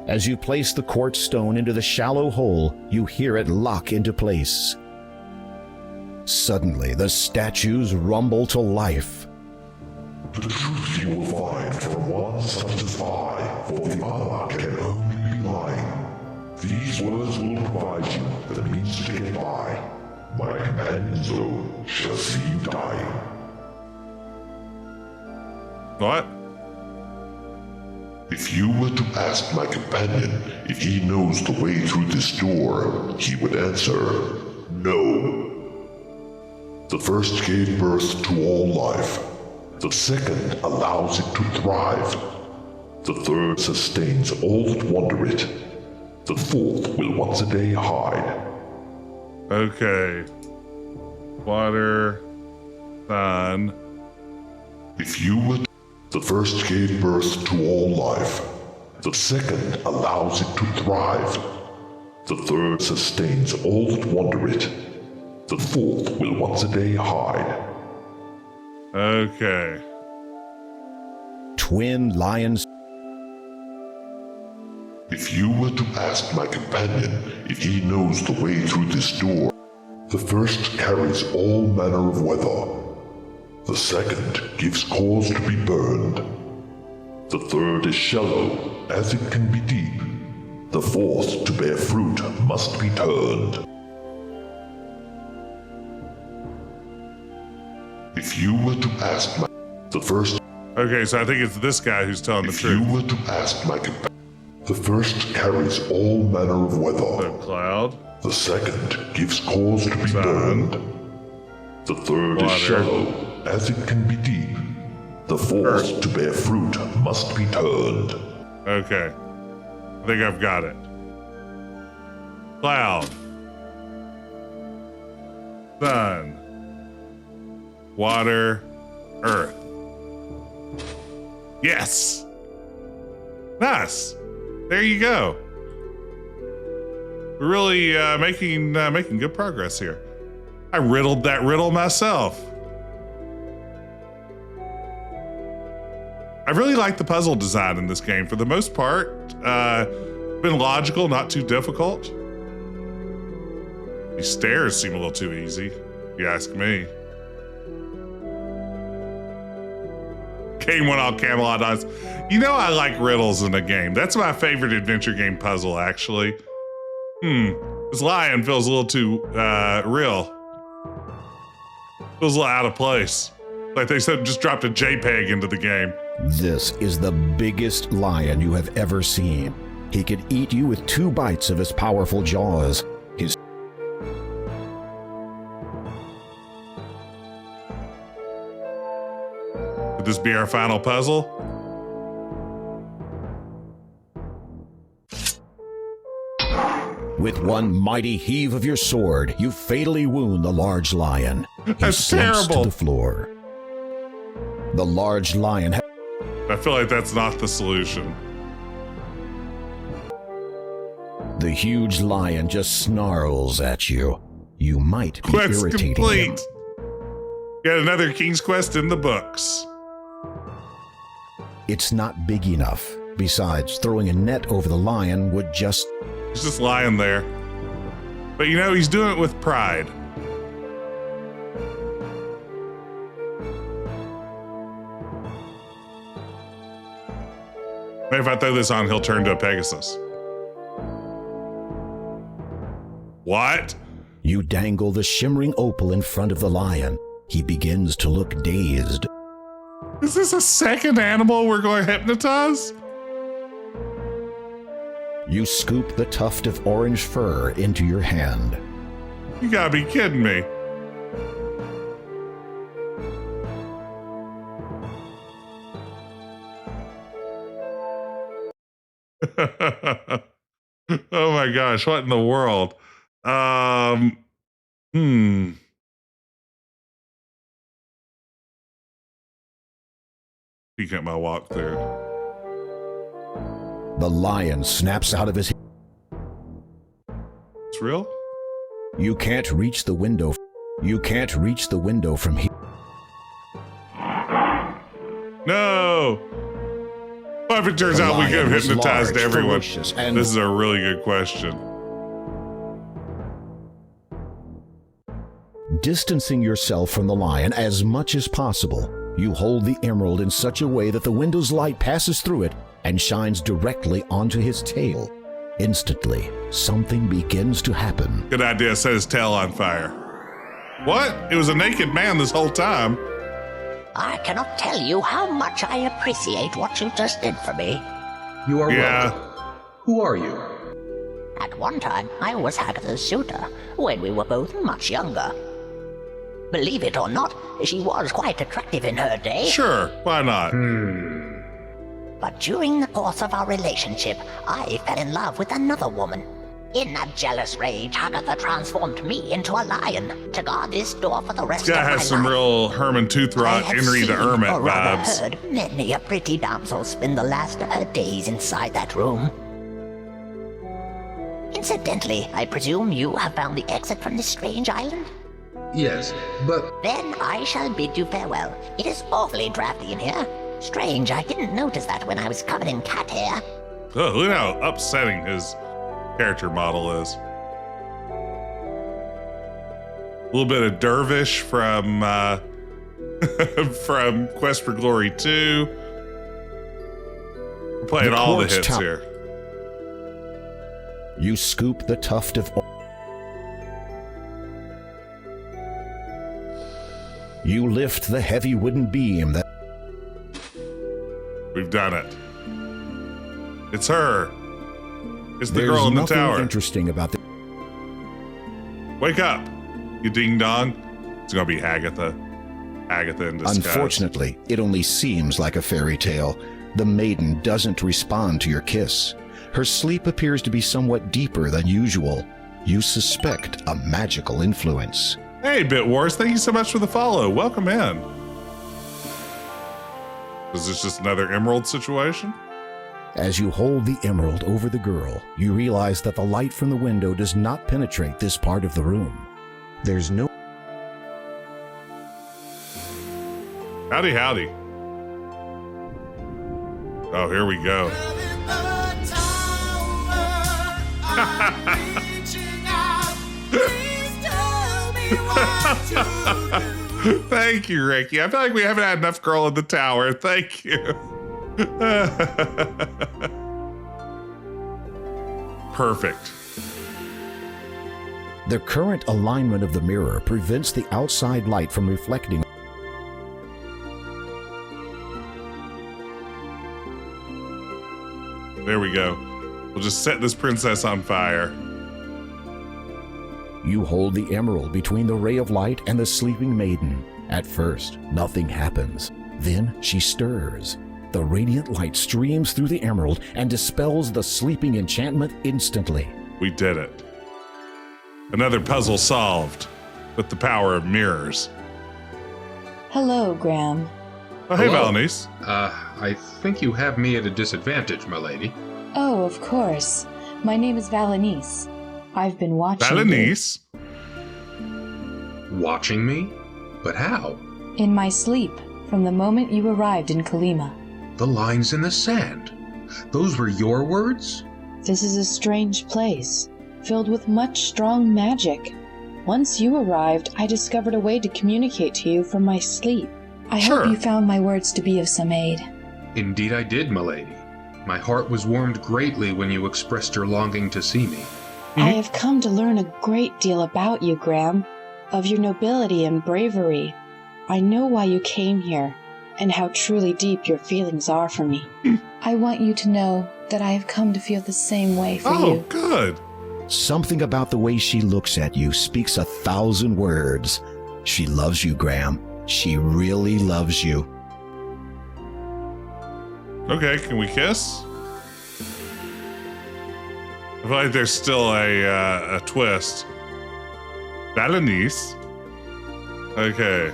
As you place the quartz stone into the shallow hole, you hear it lock into place. Suddenly, the statues rumble to life. The truth you will find from one such as I, for the other can only be lying. These words will provide you the means to get by. My companions, though, shall see you dying. What? If you were to ask my companion if he knows the way through this door, he would answer, no. The first gave birth to all life. The second allows it to thrive. The third sustains all that wander it. The fourth will once a day hide. Okay. Water. Sun. If you were... The first gave birth to all life. The second allows it to thrive. The third sustains all that wander it. The fourth will once a day hide. Okay. Twin lions. If you were to ask my companion if he knows the way through this door, the first carries all manner of weather. The second gives cause to be burned. The third is shallow, as it can be deep. The fourth, to bear fruit, must be turned. If you were to ask my... The first... Okay, so I think it's this guy who's telling the truth. If you were to ask my companion... The first carries all manner of weather. The cloud. The second gives cause to be burned. The third is shallow, as it can be deep. The fourth, to bear fruit, must be turned. Okay. I think I've got it. Cloud. Sun. Water. Earth. Yes! Nice! There you go. We're really making good progress here. I riddled that riddle myself. I really like the puzzle design in this game. For the most part, been logical, not too difficult. These stairs seem a little too easy, if you ask me. Game went all Camelot eyes. You know I like riddles in a game. That's my favorite adventure game puzzle, actually. This lion feels a little too real. Feels a little out of place. Like they said, just dropped a JPEG into the game. This is the biggest lion you have ever seen. He could eat you with 2 bites of his powerful jaws. His Would this be our final puzzle? With one mighty heave of your sword, you fatally wound the large lion. He That's slumps terrible. to the floor. The large lion... I feel like that's not the solution. The huge lion just snarls at you. You might be Quest irritating complete. him. Got another King's Quest in the books. It's not big enough. Besides, throwing a net over the lion would just... He's just lying there. But you know, he's doing it with pride. Maybe if I throw this on, he'll turn to a Pegasus. What? You dangle the shimmering opal in front of the lion. He begins to look dazed. Is this a second animal we're going to hypnotize? You scoop the tuft of orange fur into your hand. You gotta be kidding me. Oh my gosh, what in the world? Peek at my walkthrough. The lion snaps out of his... It's real? You can't reach the window. You can't reach the window from here. No! What if it turns out we could have hypnotized large, everyone? ferocious, This is a really good question. Distancing yourself from the lion as much as possible, you hold the emerald in such a way that the window's light passes through it and shines directly onto his tail. Instantly, something begins to happen. Good idea, set his tail on fire. What? It was a naked man this whole time. I cannot tell you how much I appreciate what you just did for me. You are welcome. Who are you? At one time, I was Haggatha's suitor, when we were both much younger. Believe it or not, she was quite attractive in her day. Sure, why not? But during the course of our relationship, I fell in love with another woman. In a jealous rage, Haggatha transformed me into a lion to guard this door for the rest This of guy my has some life. real Herman Toothrot, Henry the Hermit or rather vibes. heard many a pretty damsel spend the last of her days inside that room. Incidentally, I presume you have found the exit from this strange island? Yes, but... Then I shall bid you farewell. It is awfully drafty in here. Strange, I didn't notice that when I was covered in cat hair. Oh, look how upsetting his character model is. A little bit of Dervish from from Quest for Glory 2. We're playing all the quartz hits top- here. You scoop the tuft of... You lift the heavy wooden beam that... We've done it. It's her. It's the There's girl in the nothing tower. interesting about the... Wake up, you ding dong. It's gonna be Haggatha. Haggatha in disguise. Unfortunately, it only seems like a fairy tale. The maiden doesn't respond to your kiss. Her sleep appears to be somewhat deeper than usual. You suspect a magical influence. Hey, Bit Wars, thank you so much for the follow. Welcome in. Is this just another emerald situation? As you hold the emerald over the girl, you realize that the light from the window does not penetrate this part of the room. There's no... Howdy, howdy. Oh, here we go. Thank you, Ricky. I feel like we haven't had enough girl in the tower. Thank you. Perfect. The current alignment of the mirror prevents the outside light from reflecting. There we go. We'll just set this princess on fire. You hold the emerald between the ray of light and the sleeping maiden. At first, nothing happens. Then she stirs. The radiant light streams through the emerald and dispels the sleeping enchantment instantly. We did it. Another puzzle solved with the power of mirrors. Hello, Graham. Oh, hey, Hello. Valanice. I think you have me at a disadvantage, my lady. Oh, of course. My name is Valanice. I've been watching Valanice? Watching me? But how? you in my sleep from the moment you arrived in Kalima. The lines in the sand. Those were your words? This is a strange place, filled with much strong magic. Once you arrived, I discovered a way to communicate to you from my sleep. I hope you found my words to be of some aid. Indeed I did, my lady. My heart was warmed greatly when you expressed your longing to see me. I have come to learn a great deal about you, Graham, of your nobility and bravery. I know why you came here, and how truly deep your feelings are for me. I want you to know that I have come to feel the same way for you. Oh, good. Something about the way she looks at you speaks 1,000 words. She loves you, Graham. She really loves you. Okay, can we kiss? I feel like there's still a twist. Valanice. Okay.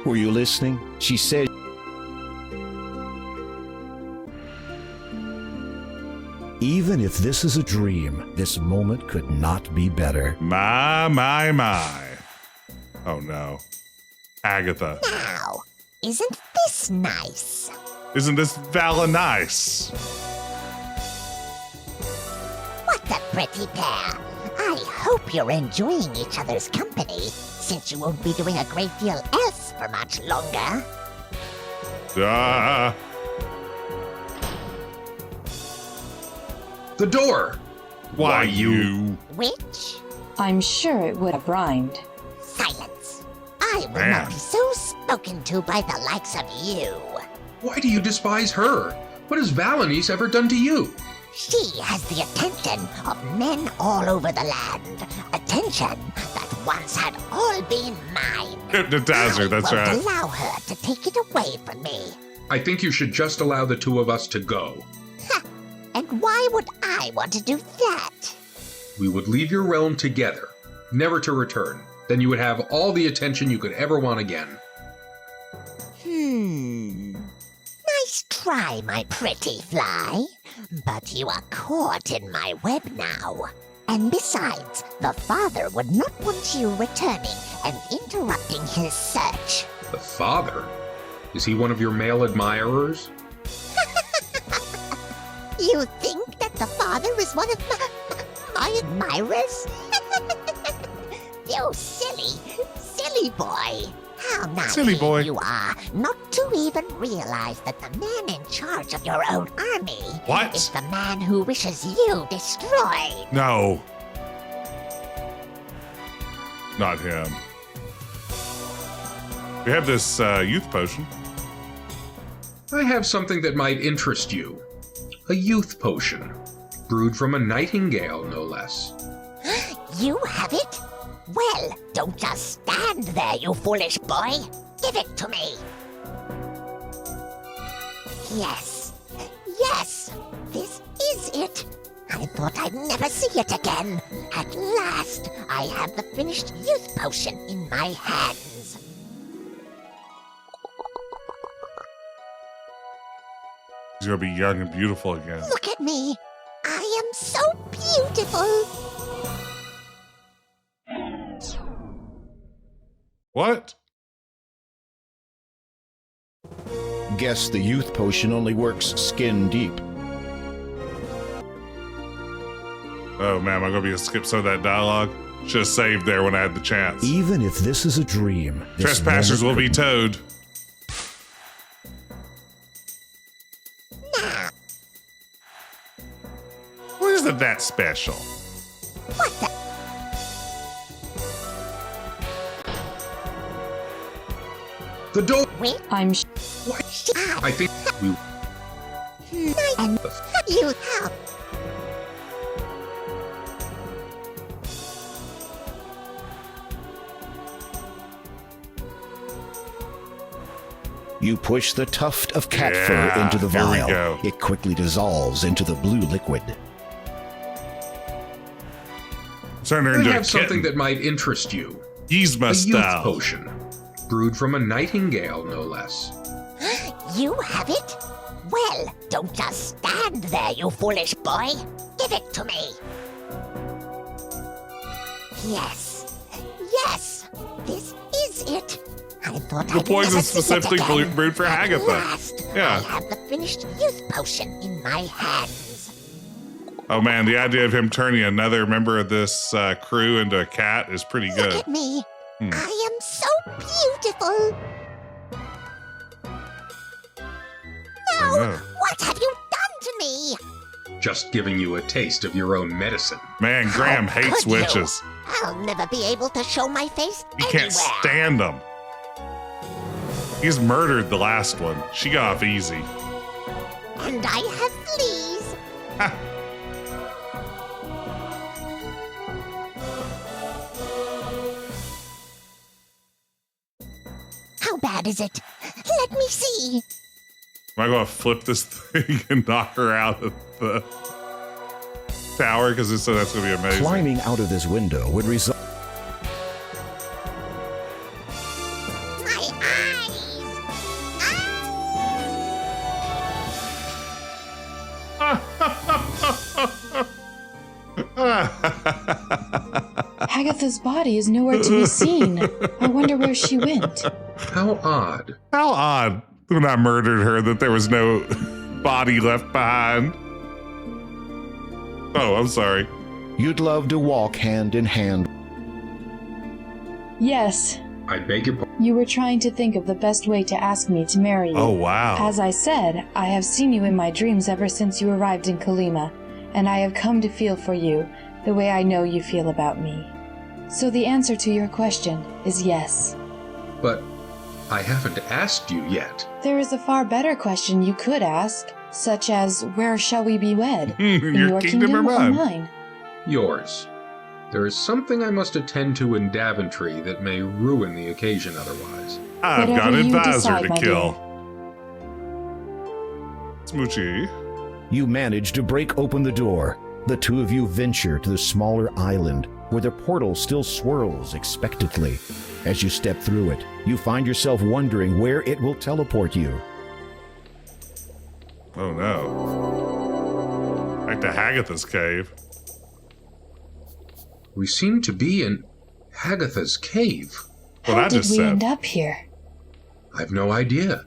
Were you listening? She said... Even if this is a dream, this moment could not be better. My. Oh no. Haggatha. Now, isn't this nice? Isn't this Valanice? What a pretty pair. I hope you're enjoying each other's company, since you won't be doing a great deal else for much longer. The door! Why you? Which? I'm sure it would have rhymed. Silence. I will not be so spoken to by the likes of you. Why do you despise her? What has Valanice ever done to you? She has the attention of men all over the land. Attention that once had all been mine. Hypnotizer, that's right. I won't allow her to take it away from me. I think you should just allow the two of us to go. And why would I want to do that? We would leave your realm together, never to return. Then you would have all the attention you could ever want again. Nice try, my pretty fly. But you are caught in my web now. And besides, the father would not want you returning and interrupting his search. The father? Is he one of your male admirers? You think that the father is one of my admirers? You silly boy. How naive you are not to even realize that the man in charge of your own army is the man who wishes you destroyed. No. Not him. We have this youth potion. I have something that might interest you. A youth potion. Brewed from a nightingale, no less. You have it? Well, don't just stand there, you foolish boy. Give it to me. Yes, this is it. I thought I'd never see it again. At last, I have the finished youth potion in my hands. He's gonna be young and beautiful again. Look at me. I am so beautiful. What? Guess the youth potion only works skin deep. Oh man, am I gonna be able to skip some of that dialogue? Should have saved there when I had the chance. Even if this is a dream, Trespassers will be towed. What is it that special? What the? The door. Wait. What? I think we. And you have. You push the tuft of cat fur into the here we vial. go. It quickly dissolves into the blue liquid. Turn her I into have a something kitten. that might interest you. Yzma A youth style. potion. Brewed from a nightingale, no less. You have it? Well, don't just stand there, you foolish boy. Give it to me. Yes, this is it. I thought The I'd poison never see it specifically again. brewed for At Haggatha. last, Yeah. I have the finished youth potion in my hands. Oh man, the idea of him turning another member of this crew into a cat is pretty good. Look at me. I am so beautiful. I know. What have you done to me? Just giving you a taste of your own medicine. Man, Graham How hates could you? witches. I'll never be able to show my face He anywhere. can't stand them. He's murdered the last one. She got off easy. And I have fleas. How bad is it? Let me see. Am I going to flip this thing and knock her out of the tower? Because that's going to be amazing. Climbing out of this window would result. My eyes. Haggatha's body is nowhere to be seen. I wonder where she went. How odd. How odd when I murdered her that there was no body left behind. Oh, I'm sorry. You'd love to walk hand in hand. Yes. I beg your pardon. You were trying to think of the best way to ask me to marry you. Oh, wow. As I said, I have seen you in my dreams ever since you arrived in Kalima, and I have come to feel for you the way I know you feel about me. So the answer to your question is yes. But I haven't asked you yet. There is a far better question you could ask, such as, where shall we be wed? In your kingdom or mine? Yours. There is something I must attend to in Daventry that may ruin the occasion otherwise. I've got an advisor to kill. Smoochie. You manage to break open the door. The two of you venture to the smaller island, where the portal still swirls expectantly. As you step through it, you find yourself wondering where it will teleport you. Oh no. Back to Haggatha's cave. We seem to be in Haggatha's cave. How did we end up here? I've no idea.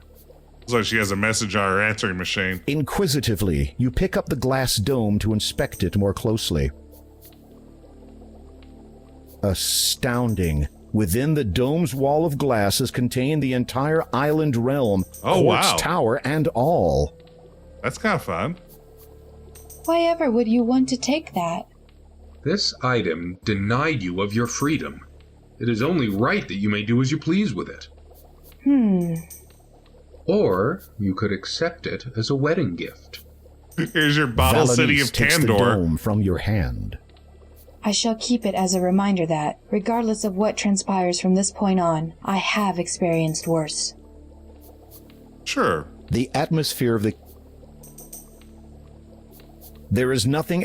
Looks like she has a message on her answering machine. Inquisitively, you pick up the glass dome to inspect it more closely. Astounding. Within the dome's wall of glass is contained the entire island realm, quartz tower and all. That's kind of fun. Why ever would you want to take that? This item denied you of your freedom. It is only right that you may do as you please with it. Or you could accept it as a wedding gift. Here's your bottle Valanice city of takes the Caldaur. dome from your hand. I shall keep it as a reminder that, regardless of what transpires from this point on, I have experienced worse. Sure. The atmosphere of the... There is nothing...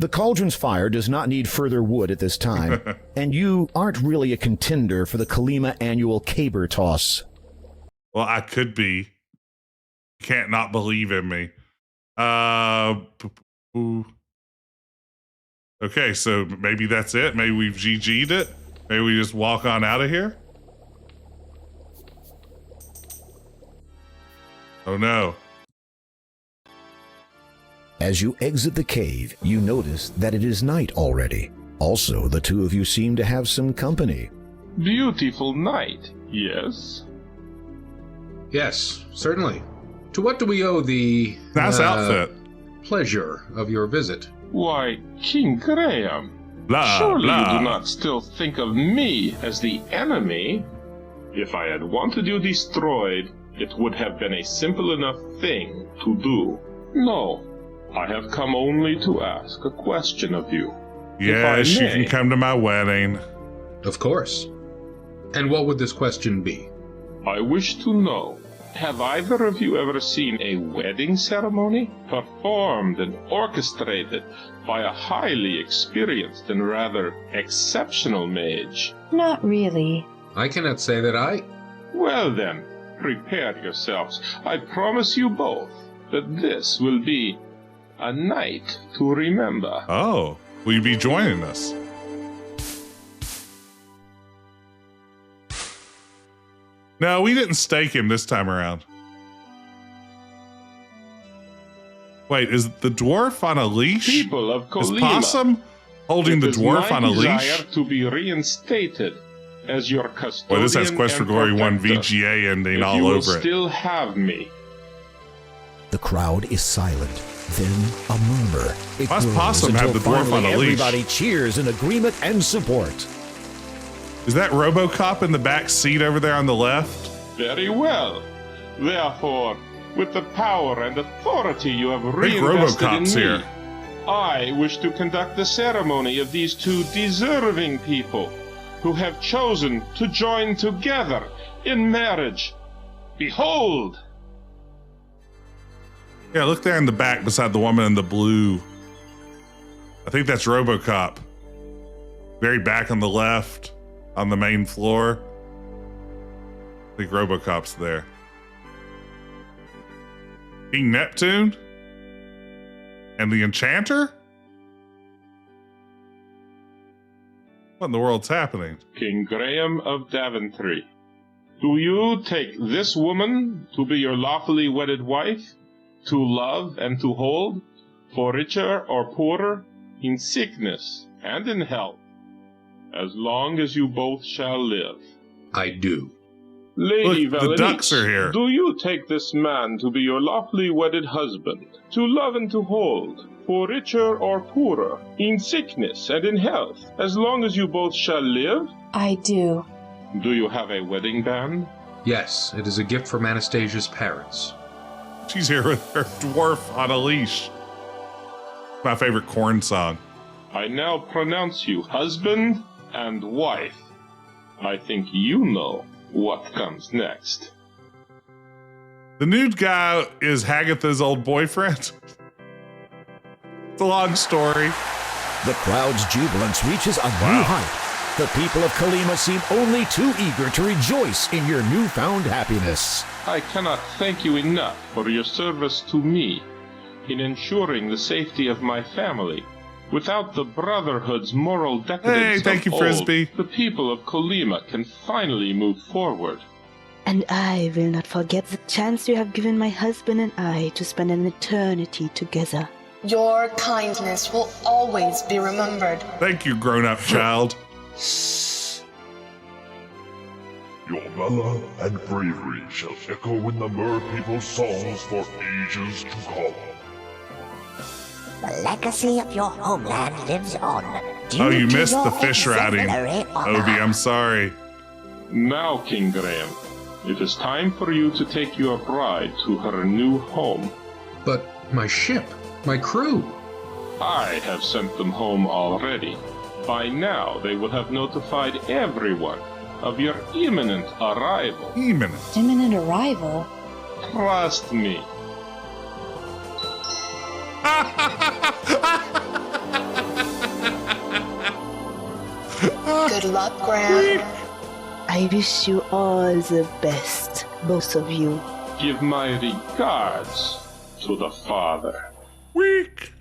The cauldron's fire does not need further wood at this time, and you aren't really a contender for the Kalima annual caber toss. Well, I could be. You can't not believe in me. Okay, so maybe that's it. Maybe we've GG'd it. Maybe we just walk on out of here. Oh no. As you exit the cave, you notice that it is night already. Also, the two of you seem to have some company. Beautiful night, yes? Yes, certainly. To what do we owe the... Nice outfit. Pleasure of your visit? Why, King Graham, surely you do not still think of me as the enemy? If I had wanted you destroyed, it would have been a simple enough thing to do. No, I have come only to ask a question of you. Yes, you can come to my wedding. Of course. And what would this question be? I wish to know, have either of you ever seen a wedding ceremony performed and orchestrated by a highly experienced and rather exceptional mage? Not really. I cannot say that I... Well then, prepare yourselves. I promise you both that this will be a night to remember. Oh, will you be joining us? No, we didn't stake him this time around. Wait, is the dwarf on a leash? People of Kalima, is Possum holding the dwarf on a leash? It is my desire to be reinstated as your custodian. Well, this has Quest for Glory 1 VGA ending all over it. You will still have me. The crowd is silent. Then a murmur. It Why's grows Possum have until the dwarf on finally a leash? Everybody cheers in agreement and support. Is that RoboCop in the back seat over there on the left? Very well. Therefore, with the power and authority you have I think reinvested in RoboCop's me, here. I wish to conduct the ceremony of these two deserving people who have chosen to join together in marriage. Behold! Yeah, look there in the back beside the woman in the blue. I think that's RoboCop. Very back on the left, on the main floor. I think RoboCop's there. King Neptune? And the Enchanter? What in the world's happening? King Graham of Daventry, do you take this woman to be your lawfully wedded wife, to love and to hold, for richer or poorer, in sickness and in health, as long as you both shall live? I do. Lady Look, Valanice, the ducks are here. do you take this man to be your lawfully wedded husband, to love and to hold, for richer or poorer, in sickness and in health, as long as you both shall live? I do. Do you have a wedding band? Yes, it is a gift from Anastasia's parents. She's here with her dwarf on a leash. My favorite corn song. I now pronounce you husband and wife. I think you know what comes next. The nude guy is Haggatha's old boyfriend. It's a long story. The crowd's jubilance reaches a new height. The people of Kalima seem only too eager to rejoice in your newfound happiness. I cannot thank you enough for your service to me in ensuring the safety of my family. Without the Brotherhood's moral decadence thank you, Frisbee. the people of Colima can finally move forward. And I will not forget the chance you have given my husband and I to spend an eternity together. Your kindness will always be remembered. Thank you, grown-up child. Your valor and bravery shall echo in the Mer people's songs for ages to come. The legacy of your homeland lives on. Oh, you due to missed your the fish riding. exemplary honor. Obi, I'm sorry. Now, King Graham, it is time for you to take your bride to her new home. But my ship, my crew. I have sent them home already. By now, they will have notified everyone of your imminent arrival. Imminent arrival? Trust me. Good luck, Graham. I wish you all the best, both of you. Give my regards to the father. Weak.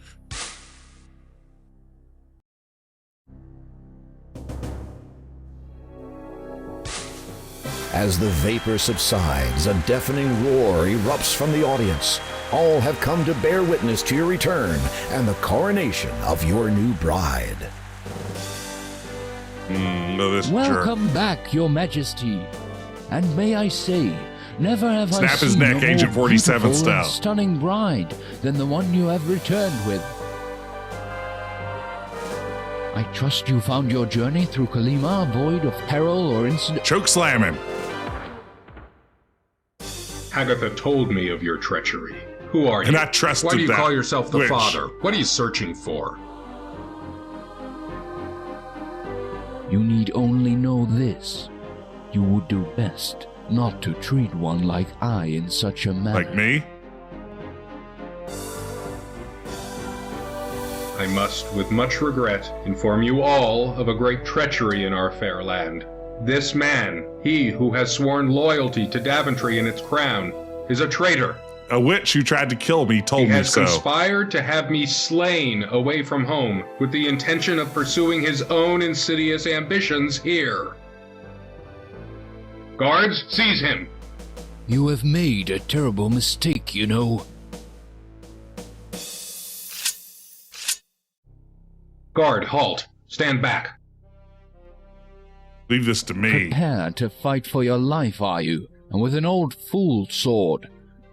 As the vapor subsides, a deafening roar erupts from the audience. All have come to bear witness to your return and the coronation of your new bride. Welcome back, Your Majesty. And may I say, never have I Snap his seen neck, a Agent more 47 beautiful style. and stunning bride than the one you have returned with. I trust you found your journey through Kalima void of peril or incident. Choke slamming. Haggatha told me of your treachery. Who are you? And I trusted Why do you that call yourself the witch. father? What are you searching for? You need only know this. You would do best not to treat one like I in such a manner. Like me? I must, with much regret, inform you all of a great treachery in our fair land. This man, he who has sworn loyalty to Daventry and its crown, is a traitor. A witch who tried to kill me told He me has so. conspired to have me slain away from home, with the intention of pursuing his own insidious ambitions here. Guards, seize him! You have made a terrible mistake, you know. Guard, halt. Stand back. Leave this to me. Prepare to fight for your life, are you? And with an old fool sword.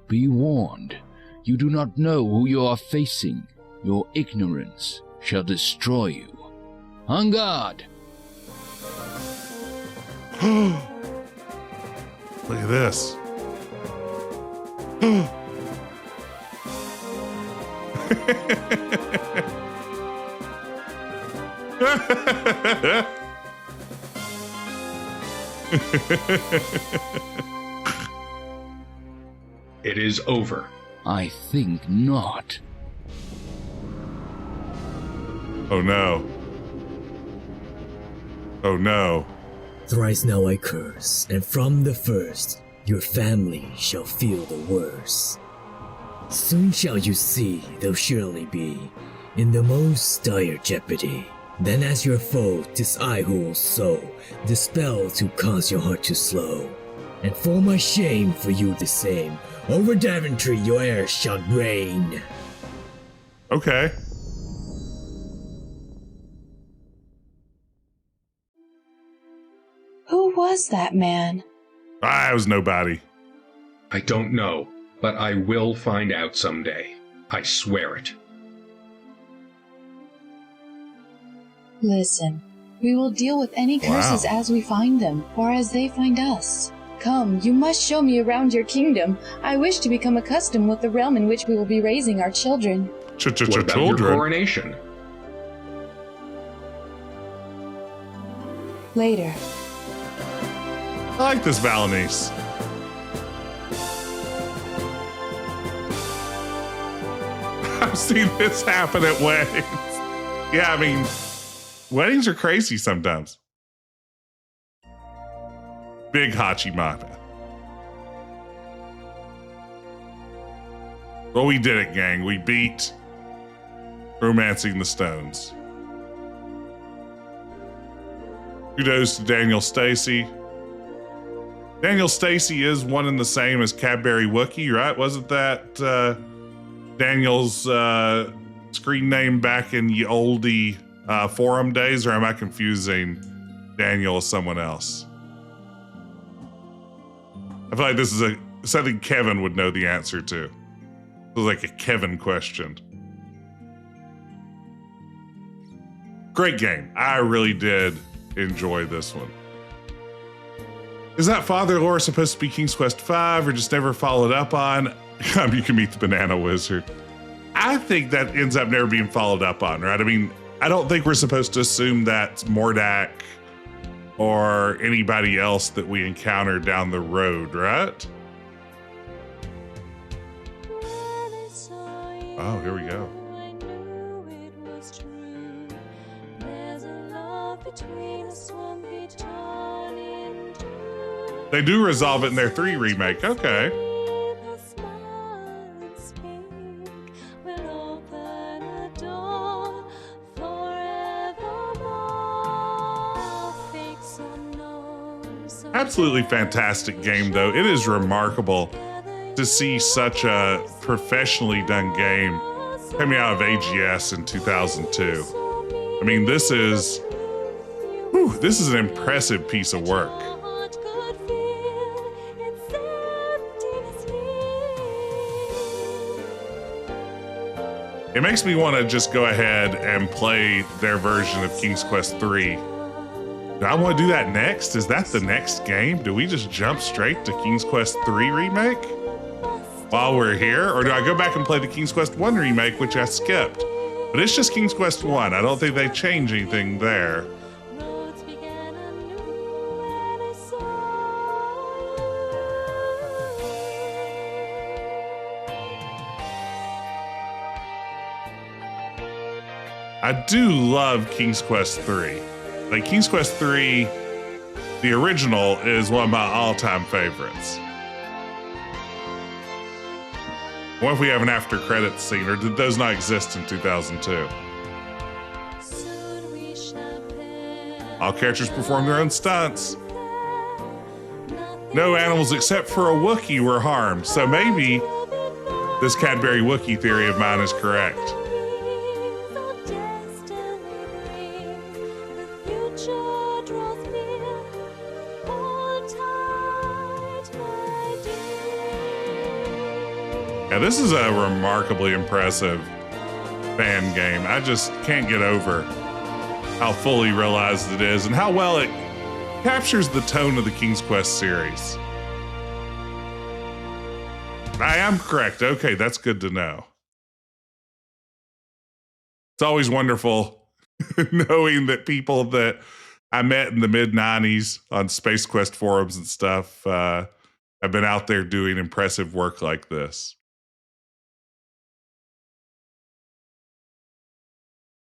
Be warned. You do not know who you are facing. Your ignorance shall destroy you. On guard! Look at this. It is over. I think not. Oh no. Oh no. Thrice now I curse, and from the first, your family shall feel the worst. Soon shall you see they'll surely be in the most dire jeopardy. Then as your foe, 'tis I who will sow the spell to cause your heart to slow. And for my shame, for you the same, over Daventry your heir shall reign. Okay. Who was that man? I was nobody. I don't know, but I will find out someday. I swear it. Listen, we will deal with any curses as we find them, or as they find us. Come, you must show me around your kingdom. I wish to become accustomed with the realm in which we will be raising our children. What about your coronation? Later. I like this Valanice. I've seen this happen at weddings. Yeah, I mean, weddings are crazy sometimes. Big Hachimata. Well, we did it, gang. We beat Romancing the Stones. Kudos to Daniel Stacy. Daniel Stacy is one and the same as Cadbury Wookie, right? Wasn't that Daniel's screen name back in the oldie forum days, or am I confusing Daniel with someone else? I feel like this is something Kevin would know the answer to. It was like a Kevin question. Great game. I really did enjoy this one. Is that father lore supposed to be King's Quest V or just never followed up on? You can meet the Banana Wizard. I think that ends up never being followed up on, right? I mean, I don't think we're supposed to assume that's Mordak or anybody else that we encounter down the road, right? Oh, here we go. They do resolve it in their 3 remake. Okay. Absolutely fantastic game, though. It is remarkable to see such a professionally done game coming out of AGS in 2002. I mean, this is an impressive piece of work. It makes me want to just go ahead and play their version of King's Quest III. Do I want to do that next? Is that the next game? Do we just jump straight to King's Quest III Remake while we're here? Or do I go back and play the King's Quest I Remake, which I skipped? But it's just King's Quest I. I don't think they change anything there. I do love King's Quest III. Like, King's Quest III, the original, is one of my all-time favorites. What if we have an after-credits scene, or did those not exist in 2002? All characters perform their own stunts. No animals except for a Wookiee were harmed, so maybe this Cadbury Wookiee theory of mine is correct. Yeah, this is a remarkably impressive fan game. I just can't get over how fully realized it is and how well it captures the tone of the King's Quest series. I am correct. Okay, that's good to know. It's always wonderful knowing that people that I met in the mid-90s on Space Quest forums and stuff have been out there doing impressive work like this.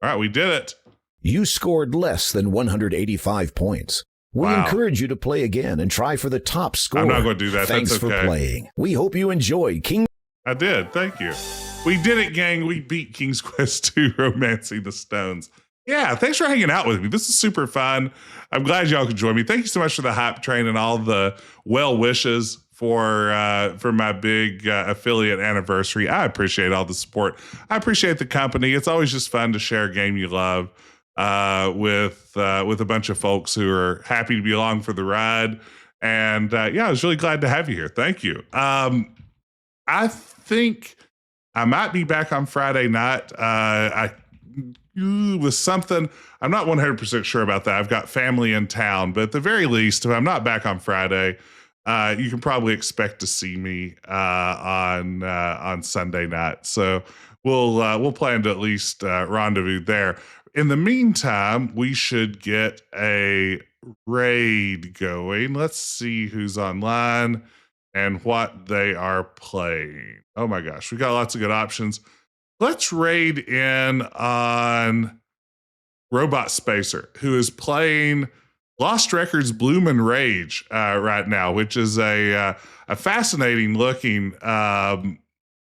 All right, we did it. You scored less than 185 points. We encourage you to play again and try for the top score. I'm not going to do that. Thanks That's okay. for playing. We hope you enjoyed King. I did. Thank you. We did it, gang. We beat King's Quest II, Romancing the Stones. Yeah, thanks for hanging out with me. This is super fun. I'm glad y'all could join me. Thank you so much for the hype train and all the well wishes for my big affiliate anniversary. I appreciate all the support. I appreciate the company. It's always just fun to share a game you love with a bunch of folks who are happy to be along for the ride. And yeah, I was really glad to have you here. Thank you. I think I might be back on Friday night. With something, I'm not 100% sure about that. I've got family in town, but at the very least, if I'm not back on Friday, you can probably expect to see me on Sunday night. So we'll plan to at least rendezvous there. In the meantime, we should get a raid going. Let's see who's online and what they are playing. Oh my gosh, we got lots of good options. Let's raid in on Robot Spacer, who is playing Lost Records Bloom and Rage right now, which is a fascinating looking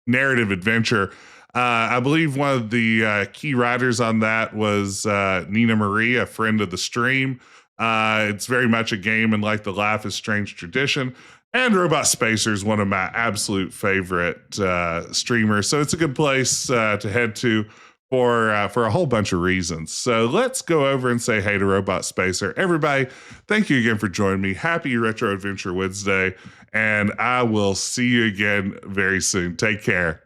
narrative adventure. I believe one of the key writers on that was Nina Marie, a friend of the stream. It's very much a game in like the Life is Strange tradition. And Robot Spacer is one of my absolute favorite streamers. So it's a good place to head to for a whole bunch of reasons. So let's go over and say hey to Robot Spacer. Everybody, thank you again for joining me. Happy Retro Adventure Wednesday. And I will see you again very soon. Take care.